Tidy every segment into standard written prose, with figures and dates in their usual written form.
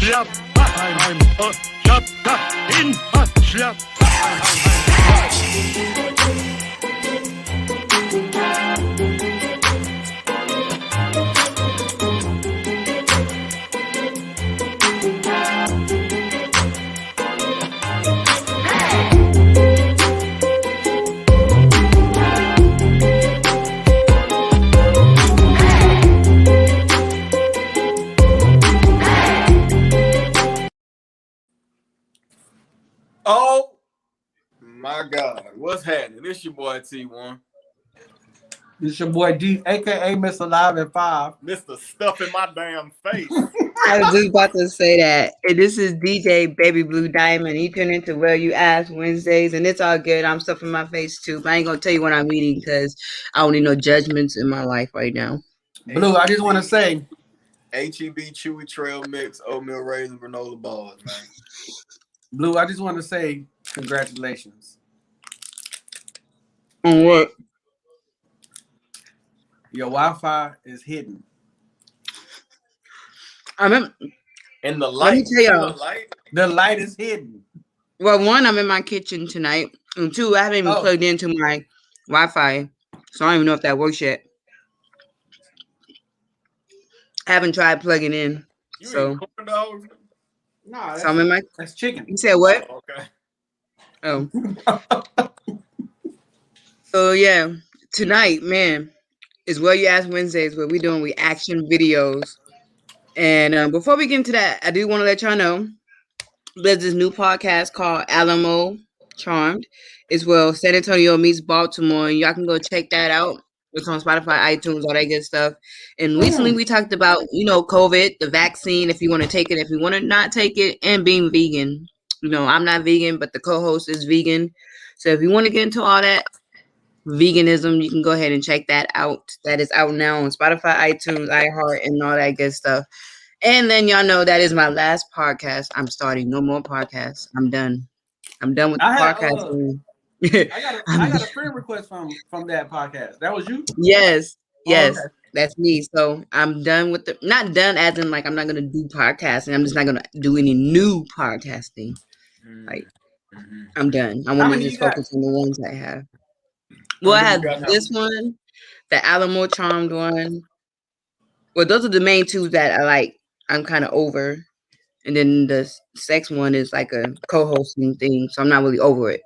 schlap, I'm schlap, Oh my God, what's happening? This your boy T1. This your boy D, aka Mr. Live at 5. Mr. Stuff in my damn face. I was just about to say that. And this is DJ Baby Blue Diamond. He turned into Well You Ask Wednesdays, and it's all good. I'm stuffing my face too. But I ain't gonna tell you when I'm eating because I don't need no judgments in my life right now. Blue, I just want to say HEB Chewy Trail Mix, oatmeal raisin granola bars, man. Blue, I just want to say congratulations. On what? Your Wi-Fi is hidden. I'm in, And the let me light, tell y'all. The light is hidden. Well, one, I'm in my kitchen tonight. And two, I haven't even plugged into my Wi-Fi. So I don't even know if that works yet. I haven't tried plugging in. You so eat corn dogs? No, so I'm in my. that's chicken. You said what? Oh, okay. Oh. So yeah, tonight, man, is Well You Ask Wednesdays where we doing reaction videos. And before we get into that, I do want to let y'all know there's this new podcast called Alamo Charmed. It's San Antonio meets Baltimore, and y'all can go check that out. It's on Spotify, iTunes, all that good stuff. And recently we talked about, COVID, the vaccine, if you want to take it, if you want to not take it, and being vegan. I'm not vegan, but the co-host is vegan. So if you want to get into all that veganism, you can go ahead and check that out. That is out now on Spotify, iTunes, iHeart, and all that good stuff. And then y'all know that is my last podcast. I'm starting no more podcasts. I'm done. I'm done with the podcasting. I got a friend request from that podcast. That was you? Yes, Okay. that's me. So I'm done with not done as in like I'm not gonna do podcasting. I'm just not gonna do any new podcasting. Like I'm done. I want to just focus on the ones I have. Well, I have this one, the Alamo Charmed one. Well, those are the main two that I'm kind of over. And then the sex one is like a co-hosting thing, so I'm not really over it.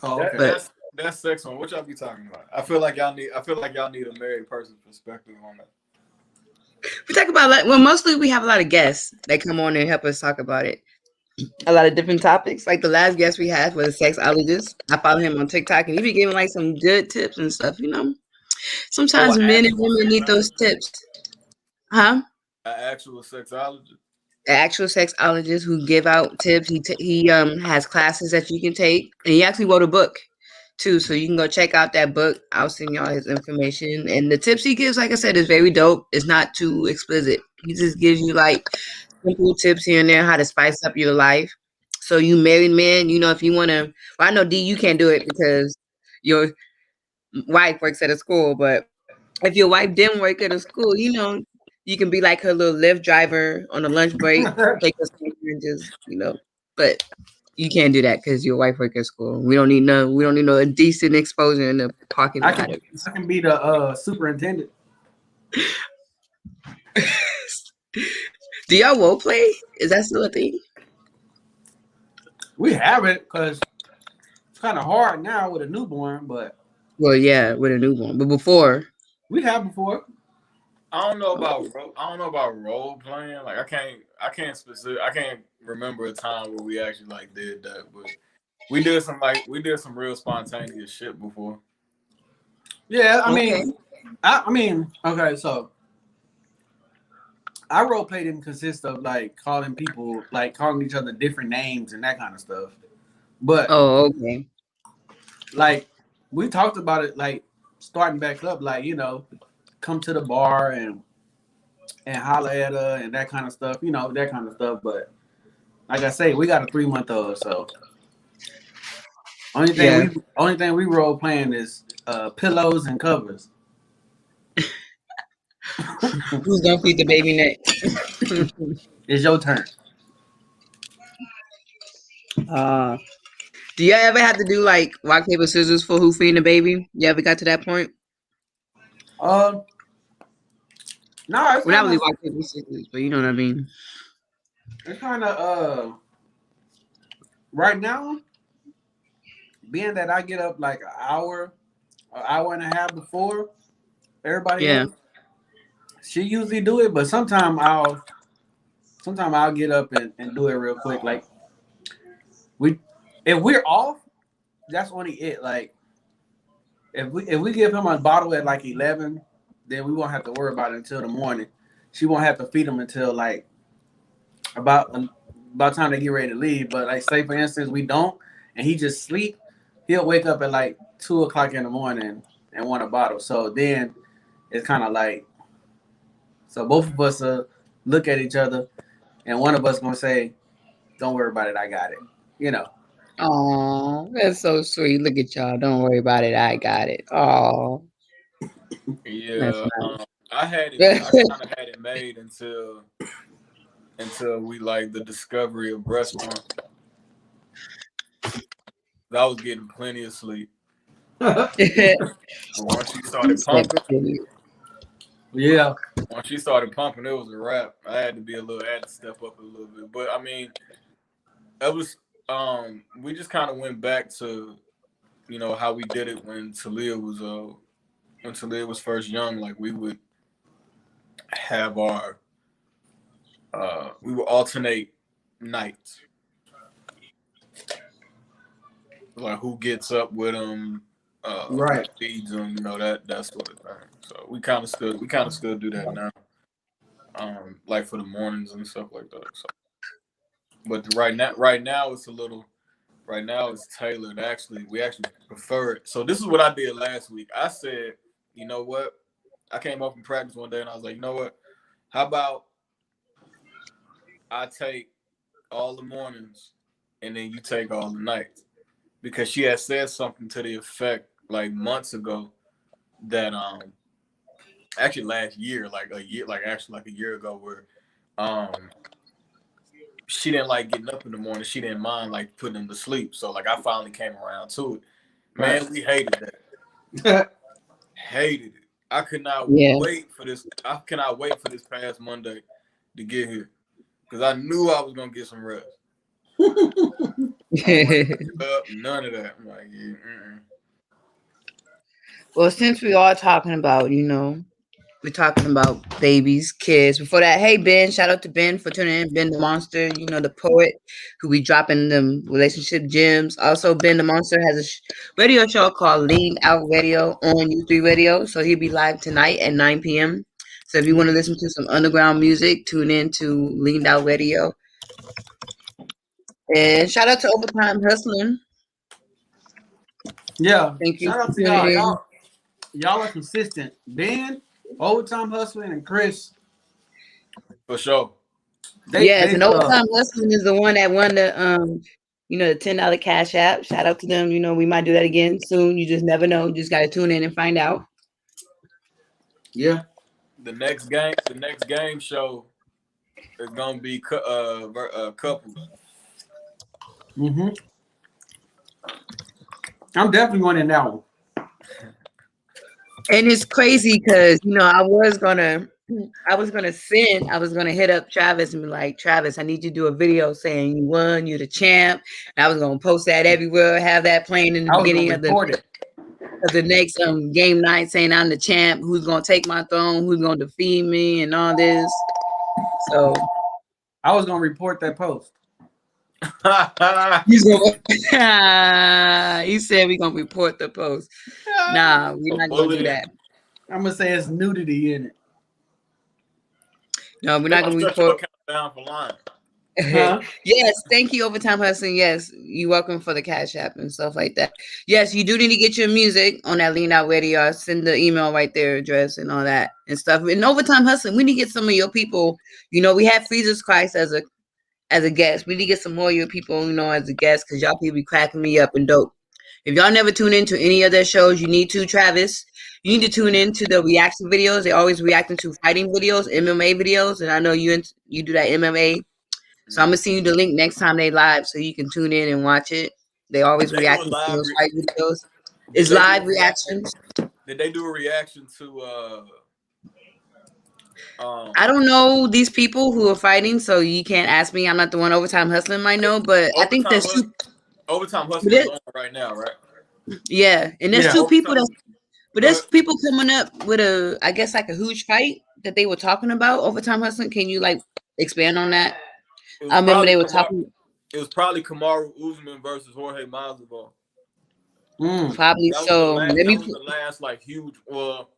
Oh, okay. That's sex one. What y'all be talking about? I feel like y'all need a married person's perspective on that. We talk about mostly we have a lot of guests that come on and help us talk about it. A lot of different topics. Like the last guest we had was a sexologist. I follow him on TikTok, and he be giving like some good tips and stuff. Sometimes men and women need those tips, huh? An actual sexologist. An actual sexologist who give out tips. He has classes that you can take, and he actually wrote a book too. So you can go check out that book. I'll send y'all his information. And the tips he gives, like I said, is very dope. It's not too explicit. He just gives you like simple tips here and there how to spice up your life. So you married men, if you want to. Well, I know D, you can't do it because your wife works at a school. But if your wife didn't work at a school, you can be like her little Lyft driver on a lunch break, take us and just, But you can't do that because your wife works at school. We don't need no decent exposure in the parking lot. I can be the superintendent. Do y'all role play? Is that still a thing? We have it because it's kind of hard now with a newborn, but well, yeah, with a newborn. But before we have before. I don't know about role playing. Like I can't remember a time where we actually did that, but we did some real spontaneous shit before. Yeah, I mean, okay, so our role play didn't consist of calling people, calling each other different names and that kind of stuff. But okay. We talked about it, starting back up, come to the bar and holler at her and that kind of stuff, that kind of stuff. But like I say, we got a 3-month-old, so only thing we role playing is pillows and covers. Who's gonna feed the baby next? It's your turn. Do you ever have to do like rock paper scissors for who feeding the baby? You ever got to that point? Uh, no, Well, not really rock paper scissors, but you know what I mean. it's kind of right now, being that I get up like an hour and a half before everybody Yeah. else. She usually do it, but sometimes I'll get up and do it real quick. Like we, if we're off, that's only it. Like if we give him a bottle at like 11, then we won't have to worry about it until the morning. She won't have to feed him until like about about time they get ready to leave. But like say for instance we don't, and he just sleep, he'll wake up at like 2 o'clock in the morning and want a bottle. So then it's kind of like, so both of us look at each other, and one of us gonna say, "Don't worry about it, I got it." You know. Oh, that's so sweet. Look at y'all. Don't worry about it. I got it. Oh, that's Yeah, I had it. nice. I kind of had it made until we like the discovery of breast pump. I was getting plenty of sleep. But once she started pumping, Yeah. once she started pumping, it was a wrap. I had to step up a little bit. But I mean, it was we just kind of went back to, how we did it when Talia was first young. Like we would have we would alternate nights, like who gets up with them, Right. who feeds them, that sort of thing. So we kind of still do that now, like for the mornings and stuff like that. So, but right now it's tailored. Actually, we actually prefer it. So this is what I did last week. I said, you know what? I came up from practice one day and I was like, you know what? How about I take all the mornings and then you take all the nights? Because she had said something to the effect like months ago that actually last year, like a year ago, where um she didn't like getting up in the morning. She didn't mind like putting them to sleep. So like I finally came around to it. Man, Right. we hated that. Hated it. I could not Yeah. wait for this. I cannot wait for this past Monday to get here because I knew I was gonna get some rest. I wasn't up, none of that. I'm like, yeah, Well, since we are talking about, we're talking about babies, kids. Before that, hey Ben, shout out to Ben for tuning in. Ben the Monster, the poet who be dropping them relationship gems. Also, Ben the Monster has a radio show called Lean Out Radio on U3 Radio. So he'll be live tonight at 9 p.m. So if you want to listen to some underground music, tune in to Lean Out Radio. And shout out to Overtime Hustling. Yeah. Thank you Shout for out to tuning y'all. in. Y'all are consistent. Ben, Overtime Hustling, and Chris. for sure. Yes, and Overtime Hustling is the one that won the the $10 cash app. Shout out to them. We might do that again soon. You just never know. You just gotta tune in and find out. Yeah. The next game show is gonna be couples. Mm-hmm. I'm definitely going in that one. And it's crazy because I was gonna hit up Travis and be like, Travis, I need you to do a video saying you won, you're the champ. And I was gonna post that everywhere, have that playing in the beginning of the next game night, saying I'm the champ, who's gonna take my throne, who's gonna defeat me, and all this. So I was gonna report that post. He said we're gonna report the post. Nah, we're not gonna do that. I'm gonna say it's nudity in it. No, we're not gonna report. Down for line. Huh? Yes, thank you, Overtime Hustling. Yes, you're welcome for the cash app and stuff like that. Yes, you do need to get your music on that Lean Out Radio. I'll send the email right there, address and all that and stuff. And Overtime Hustling, we need to get some of your people. We have Freezers Christ as a guest. We need to get some more of your people, as a guest, because y'all people be cracking me up and dope. If y'all never tune into any of their shows, you need to, Travis. You need to tune into the reaction videos. They always reacting to fighting videos, MMA videos, and I know you do that MMA. So I'm gonna send you the link next time they live, so you can tune in and watch it. They always They do a reacting to live. those fight videos. Did It's they do a live reactions. Did they do a reaction to I don't know these people who are fighting, so you can't ask me. I'm not the one. Overtime Hustling might know, but I think there's two. Overtime Hustling is on right now, right? Yeah, and there's Yeah. two people Overtime. but there's people coming up with I guess like a huge fight that they were talking about. Overtime Hustling. Can you like expand on that? I remember they were talking. It was probably Kamaru Usman versus Jorge Masvidal. Probably so. That was the last like huge. Well,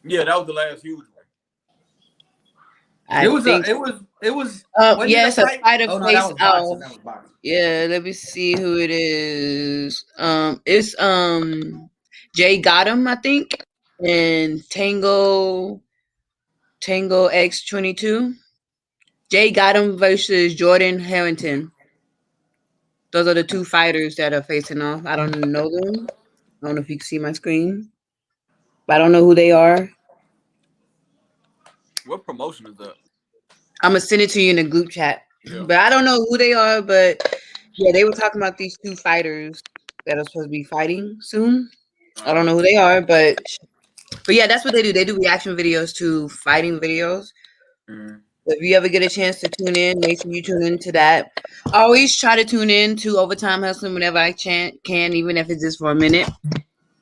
yeah, that was the last huge one. It was. Yeah, it's a fighter face that was boxing. That was boxing. Yeah, let me see who it is. It's Jay Gotham, I think, and Tango X22. Jay Gotham versus Jordan Harrington. Those are the two fighters that are facing off. I don't know them. I don't know if you can see my screen, but I don't know who they are. What promotion is that? I'm gonna send it to you in the group chat. Yeah. But I don't know who they are. But yeah, they were talking about these two fighters that are supposed to be fighting soon. I don't know who they are, but yeah, that's what they do. They do reaction videos to fighting videos. Mm-hmm. If you ever get a chance to tune in, make sure you tune into that. I always try to tune in to Overtime Hustling whenever I can, even if it's just for a minute.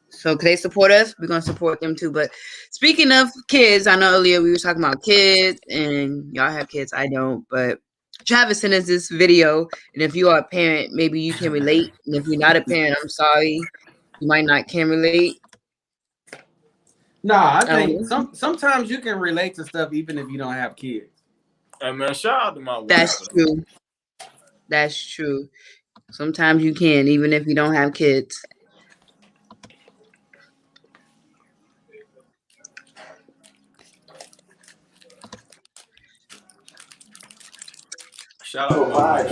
So, can they support us? We're going to support them too. But speaking of kids, I know earlier we were talking about kids, and y'all have kids. I don't. But Travis sent us this video, and if you are a parent, maybe you can relate. And if you're not a parent, I'm sorry. You might not can relate. Nah, I think sometimes you can relate to stuff even if you don't have kids. Hey man, shout out to my wife. That's true. That's true. Sometimes you can, even if you don't have kids. Shout out to my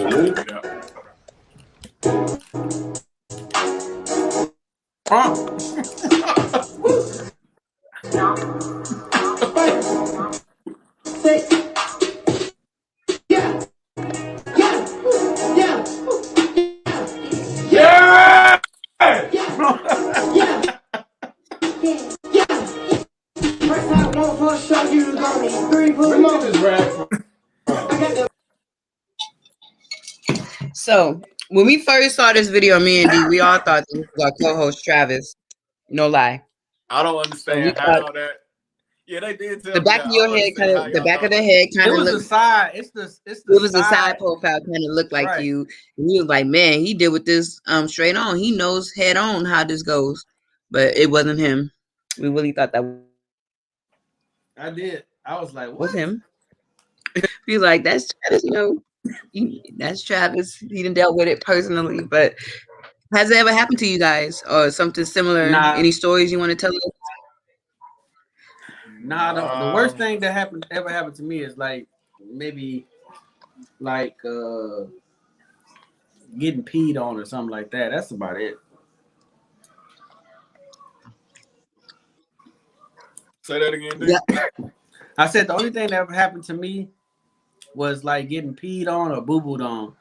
So when we first saw this video, me and D, we all thought this was our co-host Travis. No lie. I don't understand how that. Yeah, they did tell the back of your head kind of the back of the head kind of looked. It was the side. It was the side profile kind of looked like you. And you was like, man, he did with this straight on. He knows head on how this goes, but it wasn't him. We really thought that. I did. I was like, what? Was him? Be like, that's Travis. That's Travis. He done dealt with it personally, but has it ever happened to you guys or something similar? Nah. Any stories you want to tell us? Nah, the worst thing that ever happened to me is like maybe like getting peed on or something like that. That's about it. Say that again, dude. Yeah. I said the only thing that ever happened to me was like getting peed on or boo-booed on.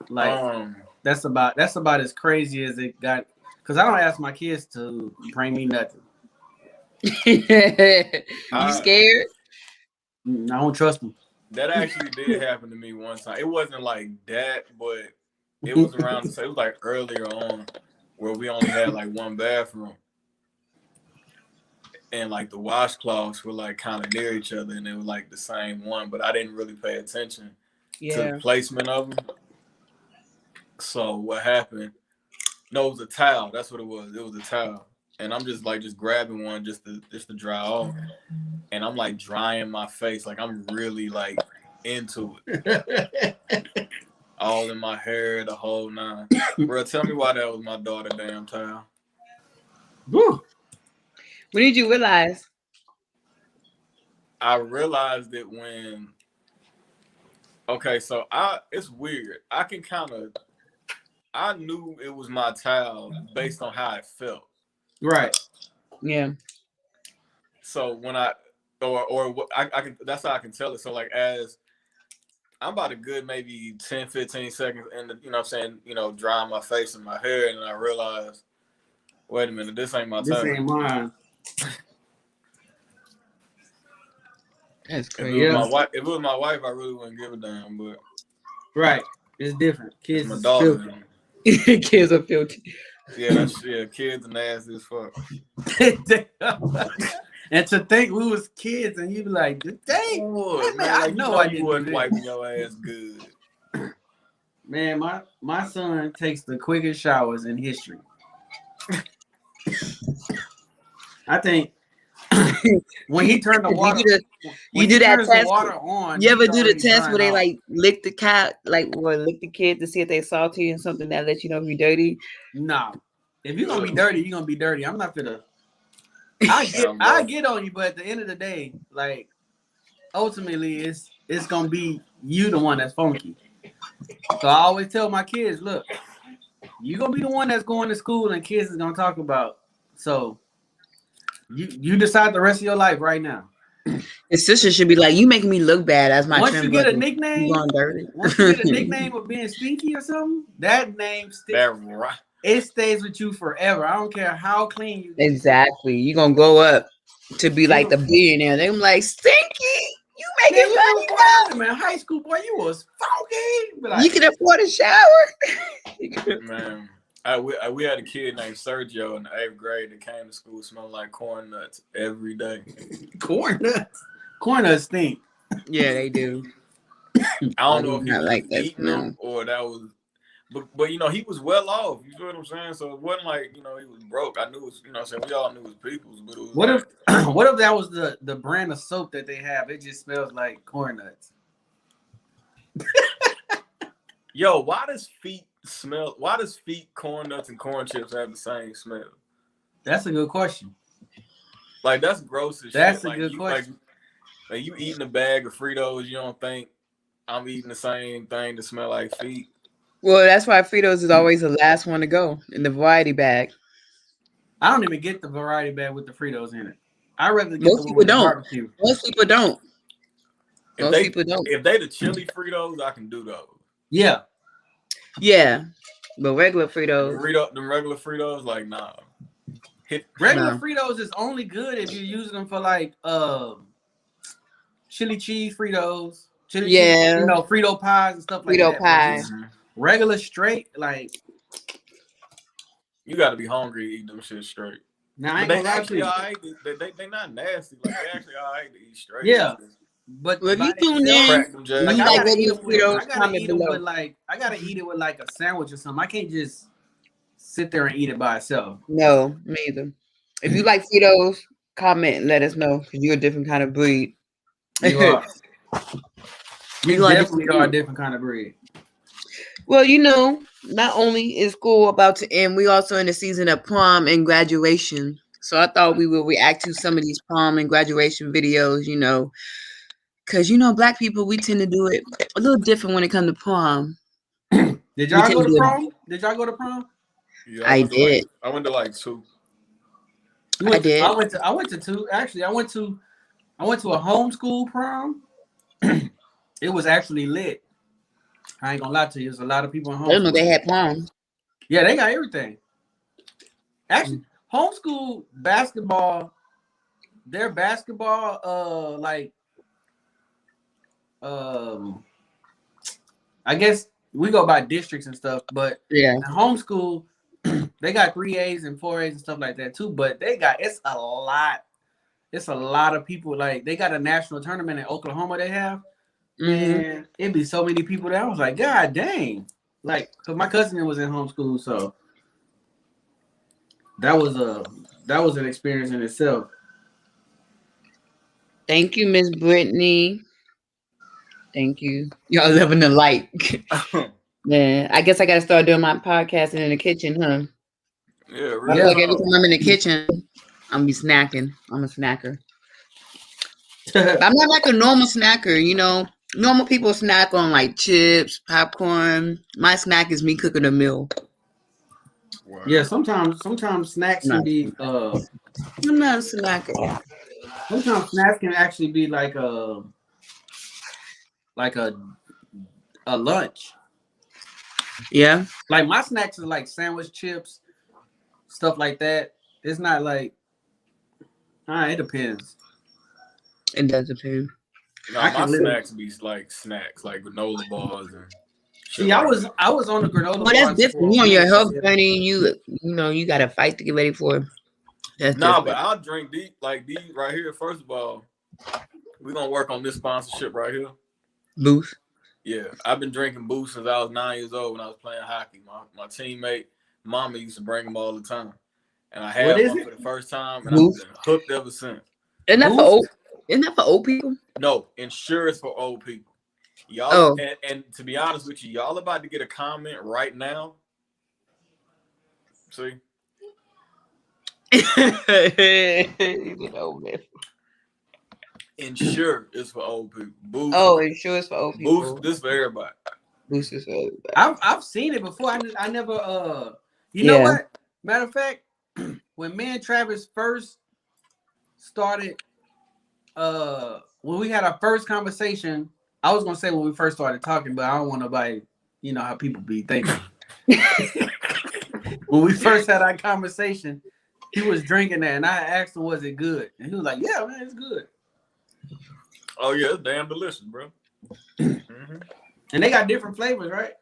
Like that's about as crazy as it got. Cause I don't ask my kids to bring me nothing. You scared? I don't trust them. That actually did happen to me one time. It wasn't like that, but it was around. So it was like earlier on, where we only had like one bathroom, and like the washcloths were like kind of near each other, and it was like the same one. But I didn't really pay attention to the placement of them. So what happened? No, it was a towel. That's what it was. It was a towel. And I'm just grabbing one just to dry off. And I'm like drying my face. Like I'm really like into it. All in my hair, the whole nine. Bro, tell me why that was my daughter damn towel. Woo. When did you realize? I realized it when. Okay, so it's weird. I can kind of I knew it was my child based on how it felt. Right. Yeah. So when I can, that's how I can tell it. So like as I'm about a good maybe 10, 15 seconds in the, you know what I'm saying, drying my face and my hair, and I realized, wait a minute, this ain't my This time. ain't mine. That's If crazy. it was my wife, I really wouldn't give a damn. But Right. It's different. it's Kids my is daughter. filthy. Kids are filthy. Yeah, kids are nasty as fuck. And to think we was kids and you be like, dang, Lord, man, man, I like, know I didn't you do wasn't this. wiping your ass good. Man, my son takes the quickest showers in history. I think when he turned the water, You do that turns test. the water on. You ever he's do the already test where they drying off. like lick the cat, lick the kid to see if they salty and something that lets you know if you're dirty? Nah. If you're gonna be dirty, you're gonna be dirty. I'm not gonna I get on you, but at the end of the day, like ultimately it's gonna be you the one that's funky. So I always tell my kids, look, you're gonna be the one that's going to school and kids is gonna talk about. So you decide the rest of your life right now. His sister should be like, you making me look bad as my Once you get a nickname, you going dirty. once you get a nickname of being stinky or something, that name sticks. It stays with you forever. I don't care how clean you get. Exactly. You're gonna grow up to be like the billionaire. They're like, stinky, you making money now. Man, high school boy, you was funky. Like, you can afford a shower. Man, we had a kid named Sergio in the 8th grade that came to school smelling like corn nuts every day. Corn nuts stink. Yeah, they do. I don't know if he was like eating them or that was, but he was well off. You feel what I'm saying? So it wasn't like he was broke. I knew it was, we all knew it was people's. But it was what if that was the brand of soap that they have? It just smells like corn nuts. Yo, why does feet, corn nuts, and corn chips have the same smell? That's a good question. Like, that's gross as shit. That's a like, good question. Like you eating a bag of Fritos, you don't think I'm eating the same thing that smell like feet? Well, that's why Fritos is always the last one to go in the variety bag. I don't even get the variety bag with the Fritos in it. I rather get Most the one people with the don't. barbecue. Most people don't. If they the chili Fritos, I can do those. Yeah. Yeah. But regular Fritos. The regular Fritos, like, nah. Regular Fritos is only good if you're using them for like chili cheese Fritos. Chili cheese, Frito pies and stuff like that. Frito pies. Regular straight, like, you got to be hungry to eat them shit straight. Now, but they actually alright. They not nasty. Like, they actually alright to eat straight. Yeah. But if you tune in, I gotta eat it with like a sandwich or something. I can't just sit there and eat it by itself. No, me either. If you like Fritos, comment and let us know because you're a different kind of breed. You are. You definitely are a different kind of breed. Well, not only is school about to end, we also in the season of prom and graduation. So I thought we will react to some of these prom and graduation videos, because Black people, we tend to do it a little different when it comes to prom. Did y'all go to prom? Did y'all go to prom? Yeah, I did. I went to like 2. I did. I went to 2. Actually, I went to a homeschool prom. It was actually lit. I ain't gonna lie to you. There's a lot of people in homeschool. I didn't know they had prom. Yeah, they got everything. Actually, homeschool basketball, their basketball, I guess we go by districts and stuff, but yeah, homeschool, they got 3As and 4As and stuff like that too. But it's a lot of people. Like, they got a national tournament in Oklahoma. They have. And it'd be so many people there. I was like, God dang. Like, because my cousin was in homeschool, so that was an experience in itself. Thank you, Miss Brittany. Thank you. Y'all living the light. Man, I guess I gotta start doing my podcasting in the kitchen, huh? Yeah, really. Like every time I'm in the kitchen, I'm be snacking. I'm a snacker. I'm not like a normal snacker, Normal people snack on like chips, popcorn. My snack is me cooking a meal. Wow. Yeah, sometimes snacks can No, be I'm not a snacker. sometimes snacks can actually be like a lunch. Yeah, Like my snacks are like sandwich chips, stuff like that. It's not like it depends. it does depend. No, I my can live. snacks be like snacks, like granola bars and shit See, I like was that. I was on the granola Well, that's bars different. for a You on your minute. health journey, you got to fight to get ready for it. That's Nah, but different. I'll drink these right here. First of all, we're gonna work on this sponsorship right here. Boost. Yeah, I've been drinking Boost since I was 9 years old when I was playing hockey. My teammate, Mama used to bring them all the time, and I What had is one it? for the first time, and I've Boost. been hooked ever since. Isn't that for Boost? old? Isn't that for old people? No, insurance for old people. Y'all, Oh. and to be honest with you, y'all about to get a comment right now. See, insure is for old people. Boost, Oh, insurance for old Boost, people. this for everybody. Boost is for everybody. I've seen it before. I never you know Yeah. what? Matter of fact, when me and Travis first started when we had our first conversation, I was gonna say when we first started talking, but I don't want nobody, you know how people be thinking. When we first had our conversation, he was drinking that, and I asked him, "Was it good?" And he was like, "Yeah, man, it's good." Oh yeah, it's damn delicious, bro. Mm-hmm. And they got different flavors, right?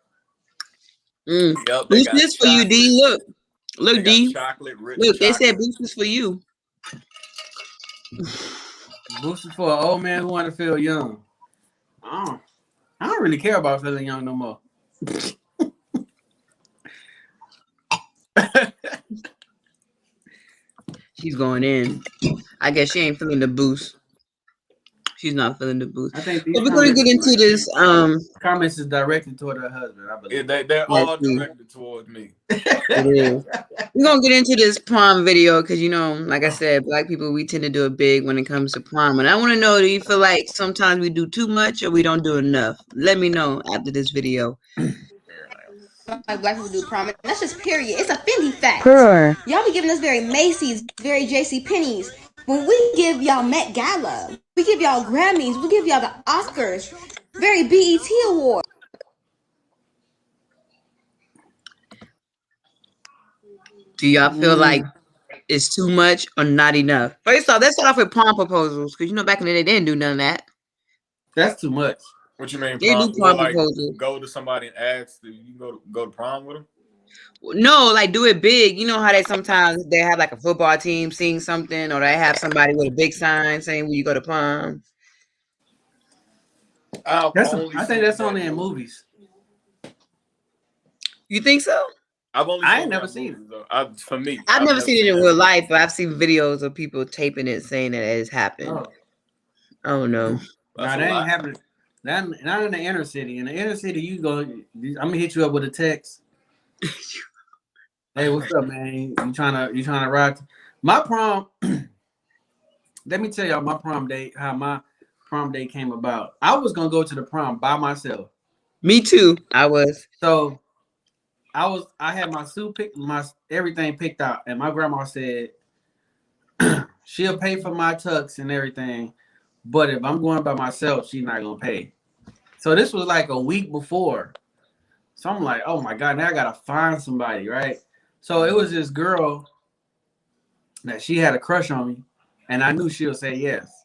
Mm. Yep, they Boost got is for you, chocolate. D. Look, They got D. chocolate, rich Look, they said chocolate. Boost is for you. Boosted for an old man who want to feel young. I don't really care about feeling young no more. She's going in. I guess she ain't feeling the boost. She's not feeling the boost. I think But these we're gonna get into this. comments is directed toward her husband, I Yeah, believe. they're Yes, all please. directed towards me. It is. We're gonna get into this prom video because like I said, black people we tend to do it big when it comes to prom. And I want to know, do you feel like sometimes we do too much or we don't do enough? Let me know after this video. Like black people do prom, and that's just period. It's a Fendi fact. Sure. Y'all be giving us very Macy's, very J.C. Penney's. When we give y'all Met Gala, we give y'all Grammys, we give y'all the Oscars, very BET Award. Do y'all feel like it's too much or not enough? First off, let's start off with prom proposals because back in the day they didn't do none of that. That's too much. What you mean, They prom? do Well, prom like proposals. go to somebody and ask if you can go to prom with them. No, like do it big. You know how they sometimes they have like a football team sing something, or they have somebody with a big sign saying "Will you go to prom?" I think that's only in movies. You think so? I've only I seen ain't never that seen movies, though. For me, I've never seen it in that. real life, but I've seen videos of people taping it saying that it has happened. Oh. I don't know. That's Nah, a that ain't lot. happening. Not in the inner city. In the inner city, you go. I'm gonna hit you up with a text. Hey, what's up, man? You trying to ride? My prom. Let me tell y'all my prom date. How my prom date came about. I was gonna go to the prom by myself. Me too. I was. So I had my suit picked, my everything picked out, and my grandma said she'll pay for my tux and everything, but if I'm going by myself, she's not gonna pay. So this was like a week before. So I'm like, oh my God, now I gotta find somebody, right? So it was this girl that she had a crush on me, and I knew she'll say yes.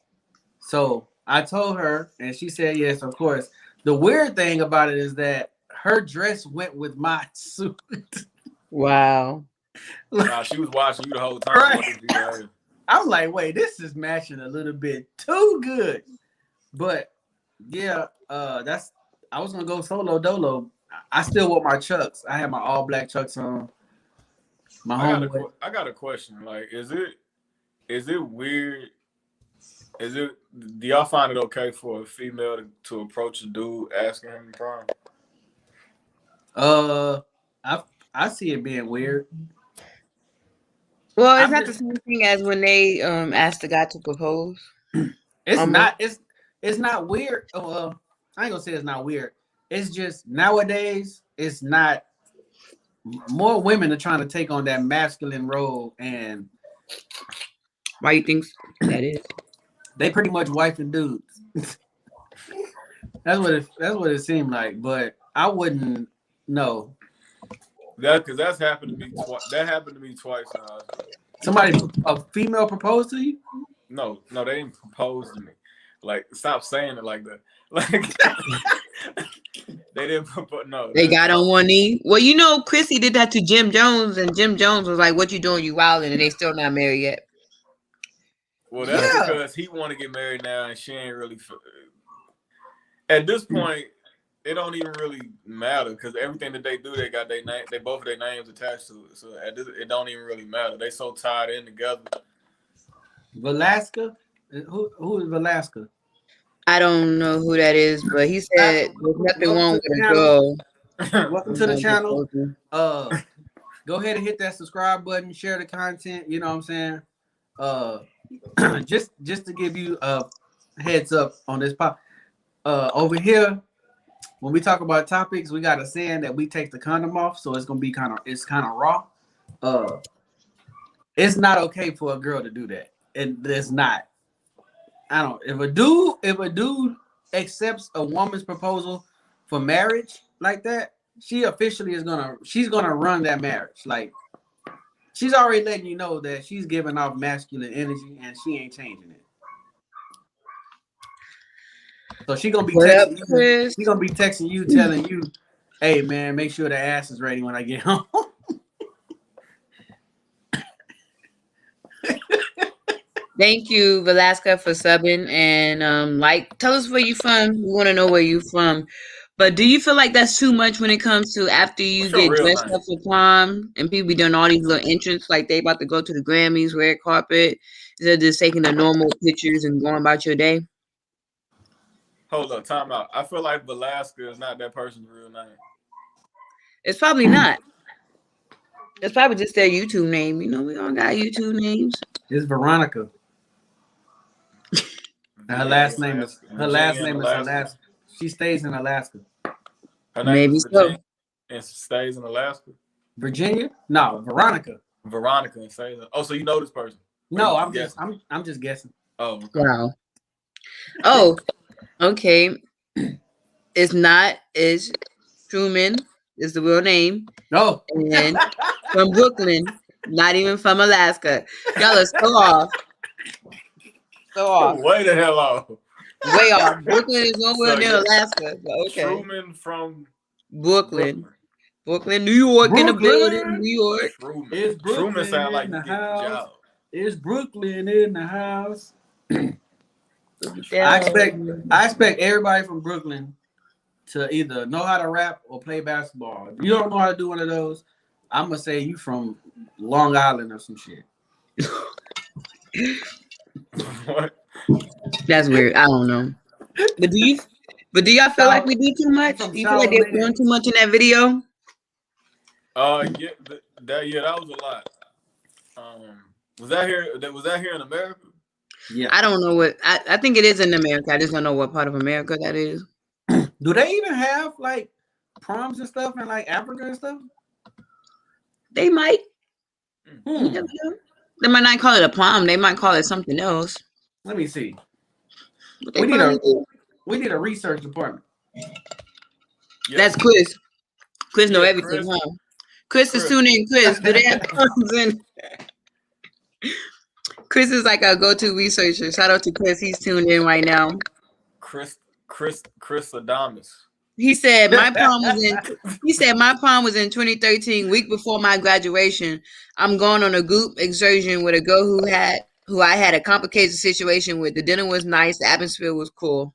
So I told her, and she said yes, of course. The weird thing about it is that her dress went with my suit. Wow. Nah, she was watching you the whole time. Right. I'm like, wait, this is matching a little bit too good. But yeah, I was gonna go solo dolo. I still wore my Chucks. I had my all black Chucks on. I got a question. Like, is it weird? Do y'all find it okay for a female to approach a dude asking him to prom? I see it being weird. Well, it's not the same thing as when they asked the guy to propose. It's not. It's not weird. I ain't gonna say it's not weird. It's just nowadays it's not more women are trying to take on that masculine role, and Why you think that is? they pretty much wifing dudes. That's what it seemed like. But I wouldn't know. Because that's happened to me twice. That happened to me twice in high school. A female proposed to you? No, they didn't propose to me. Like, stop saying it like that. Like, they didn't propose. No, They got on one knee. Well, you know, Chrissy did that to Jim Jones, and Jim Jones was like, "What you doing? You wilding?" And they still not married yet. Well, that's because he want to get married now, and she ain't really. At this point, it don't even really matter because everything that they do, they got their name. They both of their names attached to it, so it don't even really matter. They so tied in together. Velasca? Who is Velasca? I don't know who that is, but he said there's nothing wrong with a girl. Welcome to the channel. Go ahead and hit that subscribe button, share the content. You know what I'm saying? Just to give you a heads up on this pop. Over here, when we talk about topics, we got a saying that we take the condom off, so it's gonna be kind of raw. It's not okay for a girl to do that. It's not. If a dude accepts a woman's proposal for marriage like that, she's gonna run that marriage. Like, she's already letting you know that she's giving off masculine energy and she ain't changing it. So she's gonna be texting you, telling you, "Hey man, make sure the ass is ready when I get home." Thank you, Velasca, for subbing and tell us where you from. We want to know where you from. But do you feel like that's too much when it comes to after you get dressed up for prom and people be doing all these little entrants like they about to go to the Grammys, red carpet, instead of just taking the normal pictures and going about your day? Hold up, time out. I feel like Velasca is not that person's real name. It's probably not. It's probably just their YouTube name. You know, we all got YouTube names. It's Veronica. Her last name is Alaska. She stays in Alaska. Her name is Virginia and stays in Alaska. Virginia? No, Veronica. Veronica and stays. Oh, so you know this person? No, I'm just guessing. Oh, okay. Wow. Oh, okay. It's not. It's Truman. Is the real name. No. And from Brooklyn, not even from Alaska. Y'all are so off. So off. Way the hell off. Way off. Brooklyn is nowhere near Alaska. But okay. Truman from Brooklyn, New York, in the building, New York. Truman sound like you getting a job. It's Brooklyn in the house. I expect everybody from Brooklyn to either know how to rap or play basketball. If you don't know how to do one of those, I'm gonna say you from Long Island or some shit. What? That's weird. I don't know. But do y'all feel like we do too much? Do you feel like they're doing too much in that video? Yeah, that was a lot. Was that here in America? Yeah. I don't know what I think it is in America. I just don't know what part of America that is. Do they even have like proms and stuff in like Africa and stuff? They might. They might not call it a prom. They might call it something else. Let me see. We need a research department. Yep. That's Chris. Chris know everything, huh? Chris is tuning in. Chris, do they have proms in? Chris is like our go-to researcher. Shout out to Chris. He's tuned in right now. Chris Adamus. He said my prom was in 2013, week before my graduation. I'm going on a group excursion with a girl who I had a complicated situation with. The dinner was nice, the atmosphere was cool.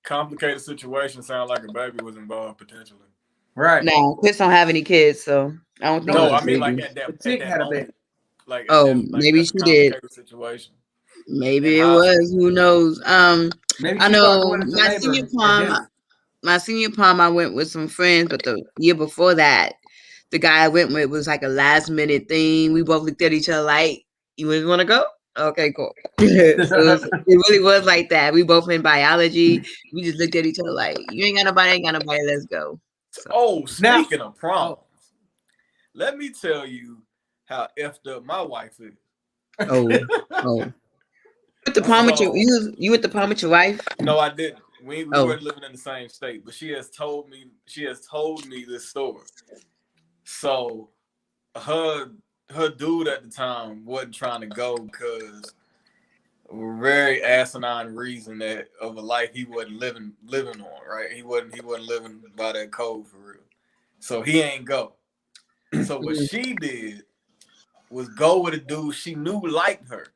Complicated situation sound like a baby was involved potentially. Right. No, Chris don't have any kids, so I don't think. No, I mean like at that moment. Like maybe she did. Situation. Maybe it was. Who knows? Maybe I know my senior prom, I went with some friends, but the year before that, the guy I went with was like a last minute thing. We both looked at each other like, "You really want to go?" Okay, cool. It really was like that. We both in biology. We just looked at each other like, "You ain't got nobody, let's go." So. Oh, speaking of prom, Let me tell you how effed up my wife is. Oh. With the prom with your you with the prom with your wife? No, I didn't. We weren't living in the same state, but she has told me this story. So her dude at the time wasn't trying to go because of a very asinine reason that of a life he wasn't living on, right? He wasn't living by that code for real. So he ain't go. So what she did was go with a dude she knew liked her.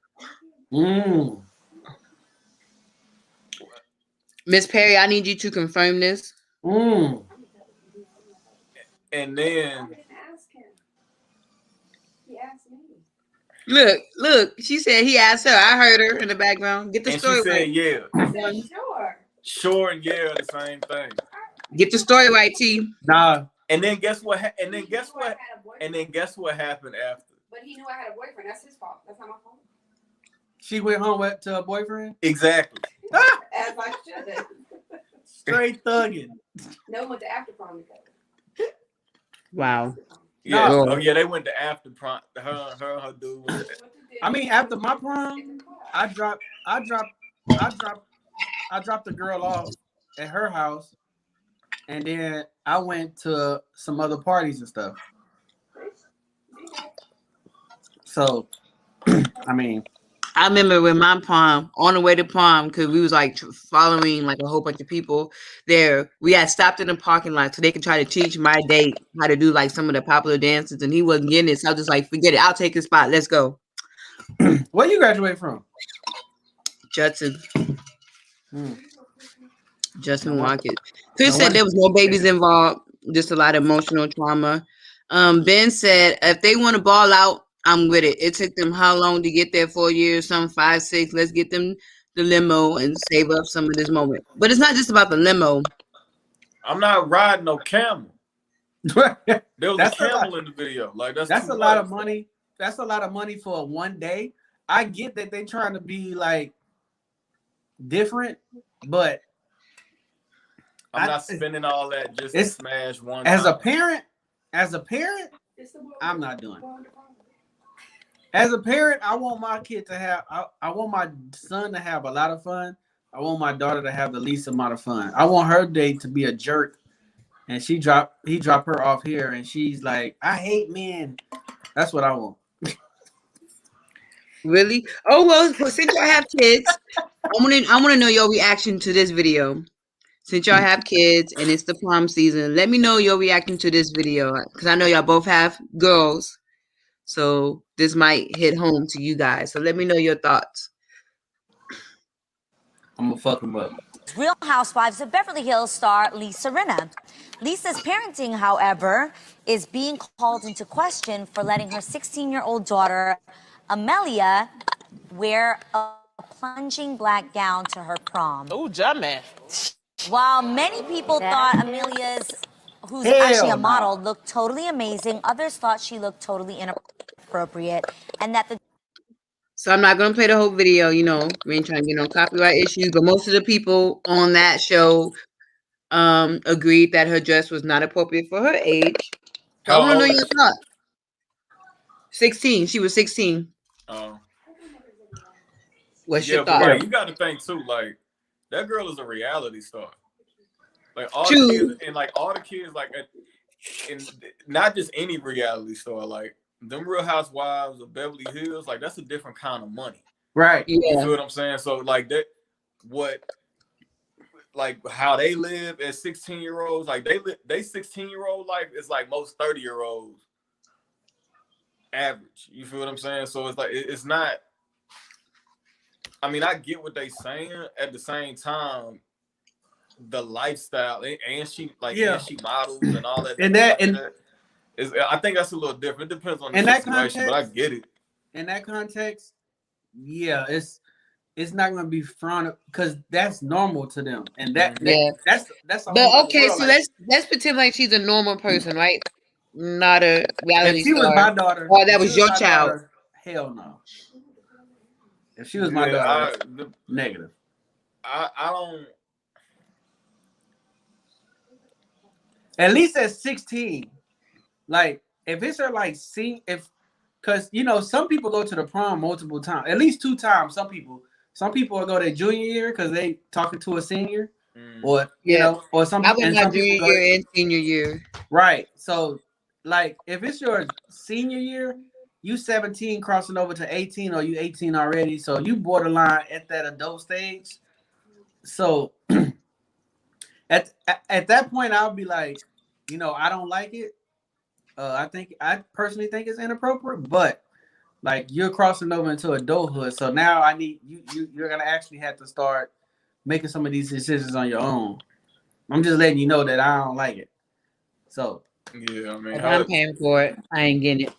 Miss Perry, I need you to confirm this. And then he asked me. Look, she said he asked her. I heard her in the background. Get the and story she said, right. yeah. I said, sure. Sure and yeah, the same thing. Get the story right, T. Nah. And then guess what? And then guess what happened after? But he knew I had a boyfriend. That's his fault. That's not my fault. She went home to her boyfriend? Exactly. As I should. Straight thugging. No one to after prom together. Wow. Yeah. No. Oh yeah, they went to after prom. Her dude. I mean, after my prom, I dropped the girl off at her house, and then I went to some other parties and stuff. So, I mean, I remember when my prom, on the way to prom, because we was like following like a whole bunch of people there. We had stopped in the parking lot so they could try to teach my date how to do like some of the popular dances, and he wasn't getting it. So I was just like, forget it. I'll take his spot. Let's go. where you graduate from? Judson. Justin No Watkins. Chris said there was no babies involved, just a lot of emotional trauma. Ben said if they want to ball out, I'm with it. It took them how long to get there? 4 years, some 5, 6. Let's get them the limo and save up some of this moment. But it's not just about the limo. I'm not riding no camel. There was That's a camel in the video. Like that's a lot of money. That's a lot of money for one day. I get that they trying to be like different, but I'm not spending all that just to smash one. As time. a parent, I'm not doing it. As a parent, I want my kid to have. I want my son to have a lot of fun. I want my daughter to have the least amount of fun. I want her day to be a jerk, and he drop her off here, and she's like, "I hate men." That's what I want. Really? Oh well, since y'all have kids, I want to know your reaction to this video. Since y'all have kids and it's the prom season, let me know your reaction to this video because I know y'all both have girls, so this might hit home to you guys. So let me know your thoughts. I'm gonna fuck him up. Real Housewives of Beverly Hills star Lisa Rinna. Lisa's parenting, however, is being called into question for letting her 16-year-old daughter, Amelia, wear a plunging black gown to her prom. Oh, Jamie. While many people thought Amelia's, who's actually a model, looked totally amazing, others thought she looked totally inappropriate, and that the So I'm not gonna play the whole video. You know, we ain't trying to get no copyright issues, but most of the people on that show agreed that her dress was not appropriate for her age. So I want to know your thoughts. 16. She was 16. What's your thought? But you got to think too. Like that girl is a reality star. Like all the kids, and like all the kids, like, and not just any reality star. Like them Real Housewives of Beverly Hills. Like that's a different kind of money. Right. Yeah. You feel what I'm saying? So like that, like how they live as 16-year-olds, like they 16-year-old life is like most 30-year-olds average. You feel what I'm saying? So it's like it's not. I mean, I get what they saying. At the same time, the lifestyle and she and she models and all that. I think that's a little different. It depends on the situation, but I get it. In that context, yeah, it's not gonna be front because that's normal to them, and that's. But okay, so let's pretend like she's a normal person, right? Not a reality star. If she was my daughter, or that was your child. Daughter, hell no. If she was my daughter, negative. I don't. At least at 16, like if it's her like because some people go to the prom multiple times, at least 2 times. Some people will go their junior year because they talking to a senior, or Yeah. or some I people, went and my some people junior go year and senior year. right. So like if it's your senior year, you 17 crossing over to 18, or you 18 already, so you borderline at that adult stage. So at that point, I'll be like, I don't like it. I personally think it's inappropriate, but like you're crossing over into adulthood, so now I need you're gonna actually have to start making some of these decisions on your own. I'm just letting you know that I don't like it. So Yeah, I mean, If I'm paying for it, I ain't getting it.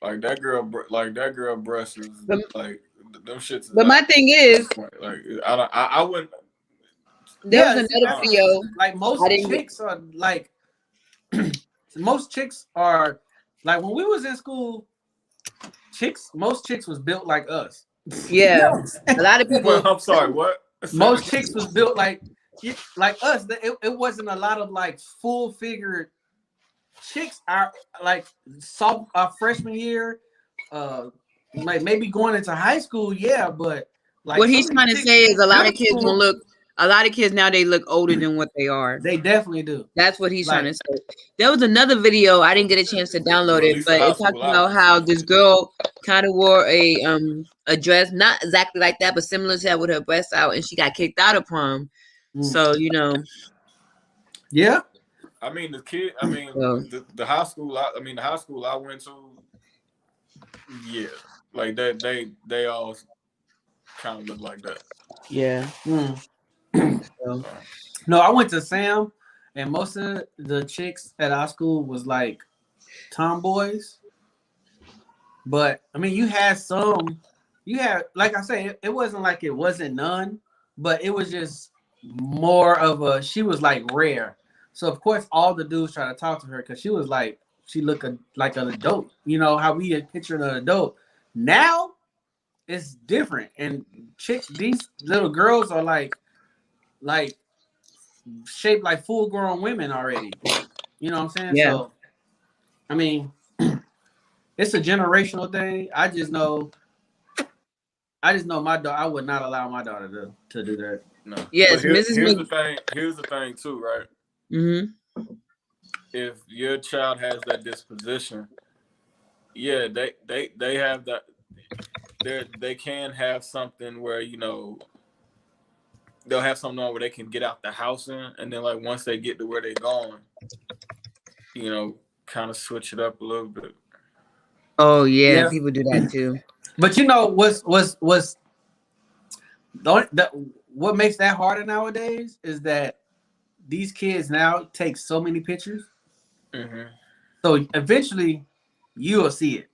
like that girl breasts is But, like them shits is but out my thing at is, this point. Like I wouldn't. there was yeah, see, another that's Uh, what video like I most didn't get. chicks are like most chicks are like when we was in school, most chicks was built like us. You Yeah, know what I'm saying? a lot of well, people. I'm sorry. What? Say it Most again. chicks was built like us. It wasn't a lot of like full figured chicks. Are like our freshman year, like maybe going into high school, yeah, but like What some he's of these trying to chicks say is in a lot middle of kids don't school, look. A lot of kids now they look older than what they are. they definitely do. That's what he's trying Like, to say. There was another video I didn't get a chance to download Well, at it, least but the high it talked school I about went how to. this girl kind of wore a dress, not exactly like that, but similar to that with her breasts out, and she got kicked out of prom. mm, So yeah, I mean, the kid. I mean, so, the high school. I mean, the high school I went to. Yeah, like that. They all kind of look like that. yeah. mm. So, So, No, I went to Sam, and most of the chicks at our school was like tomboys. But I mean, you had, like I say, it wasn't like it wasn't none, but it was just more of she was like rare. So of course, all the dudes try to talk to her because she was like, she looked like an adult. You know how we had pictured an adult. Now it's different, and these little girls are like shaped like full grown women already. You know what I'm saying? yeah. So I mean, it's a generational thing. I just know my daughter. I would not allow my daughter to do that. no, but Yes, Mrs. here's Mc. the thing. Here's the thing too, right? Mm-hmm. If your child has that disposition, yeah, they have that. They can have something where they'll have something on where they can get out the house in, and then like once they get to where they're going, kind of switch it up a little bit. Oh yeah, Yeah, people do that too. but what makes that harder nowadays is that these kids now take so many pictures, Mm-hmm. so eventually you'll see it,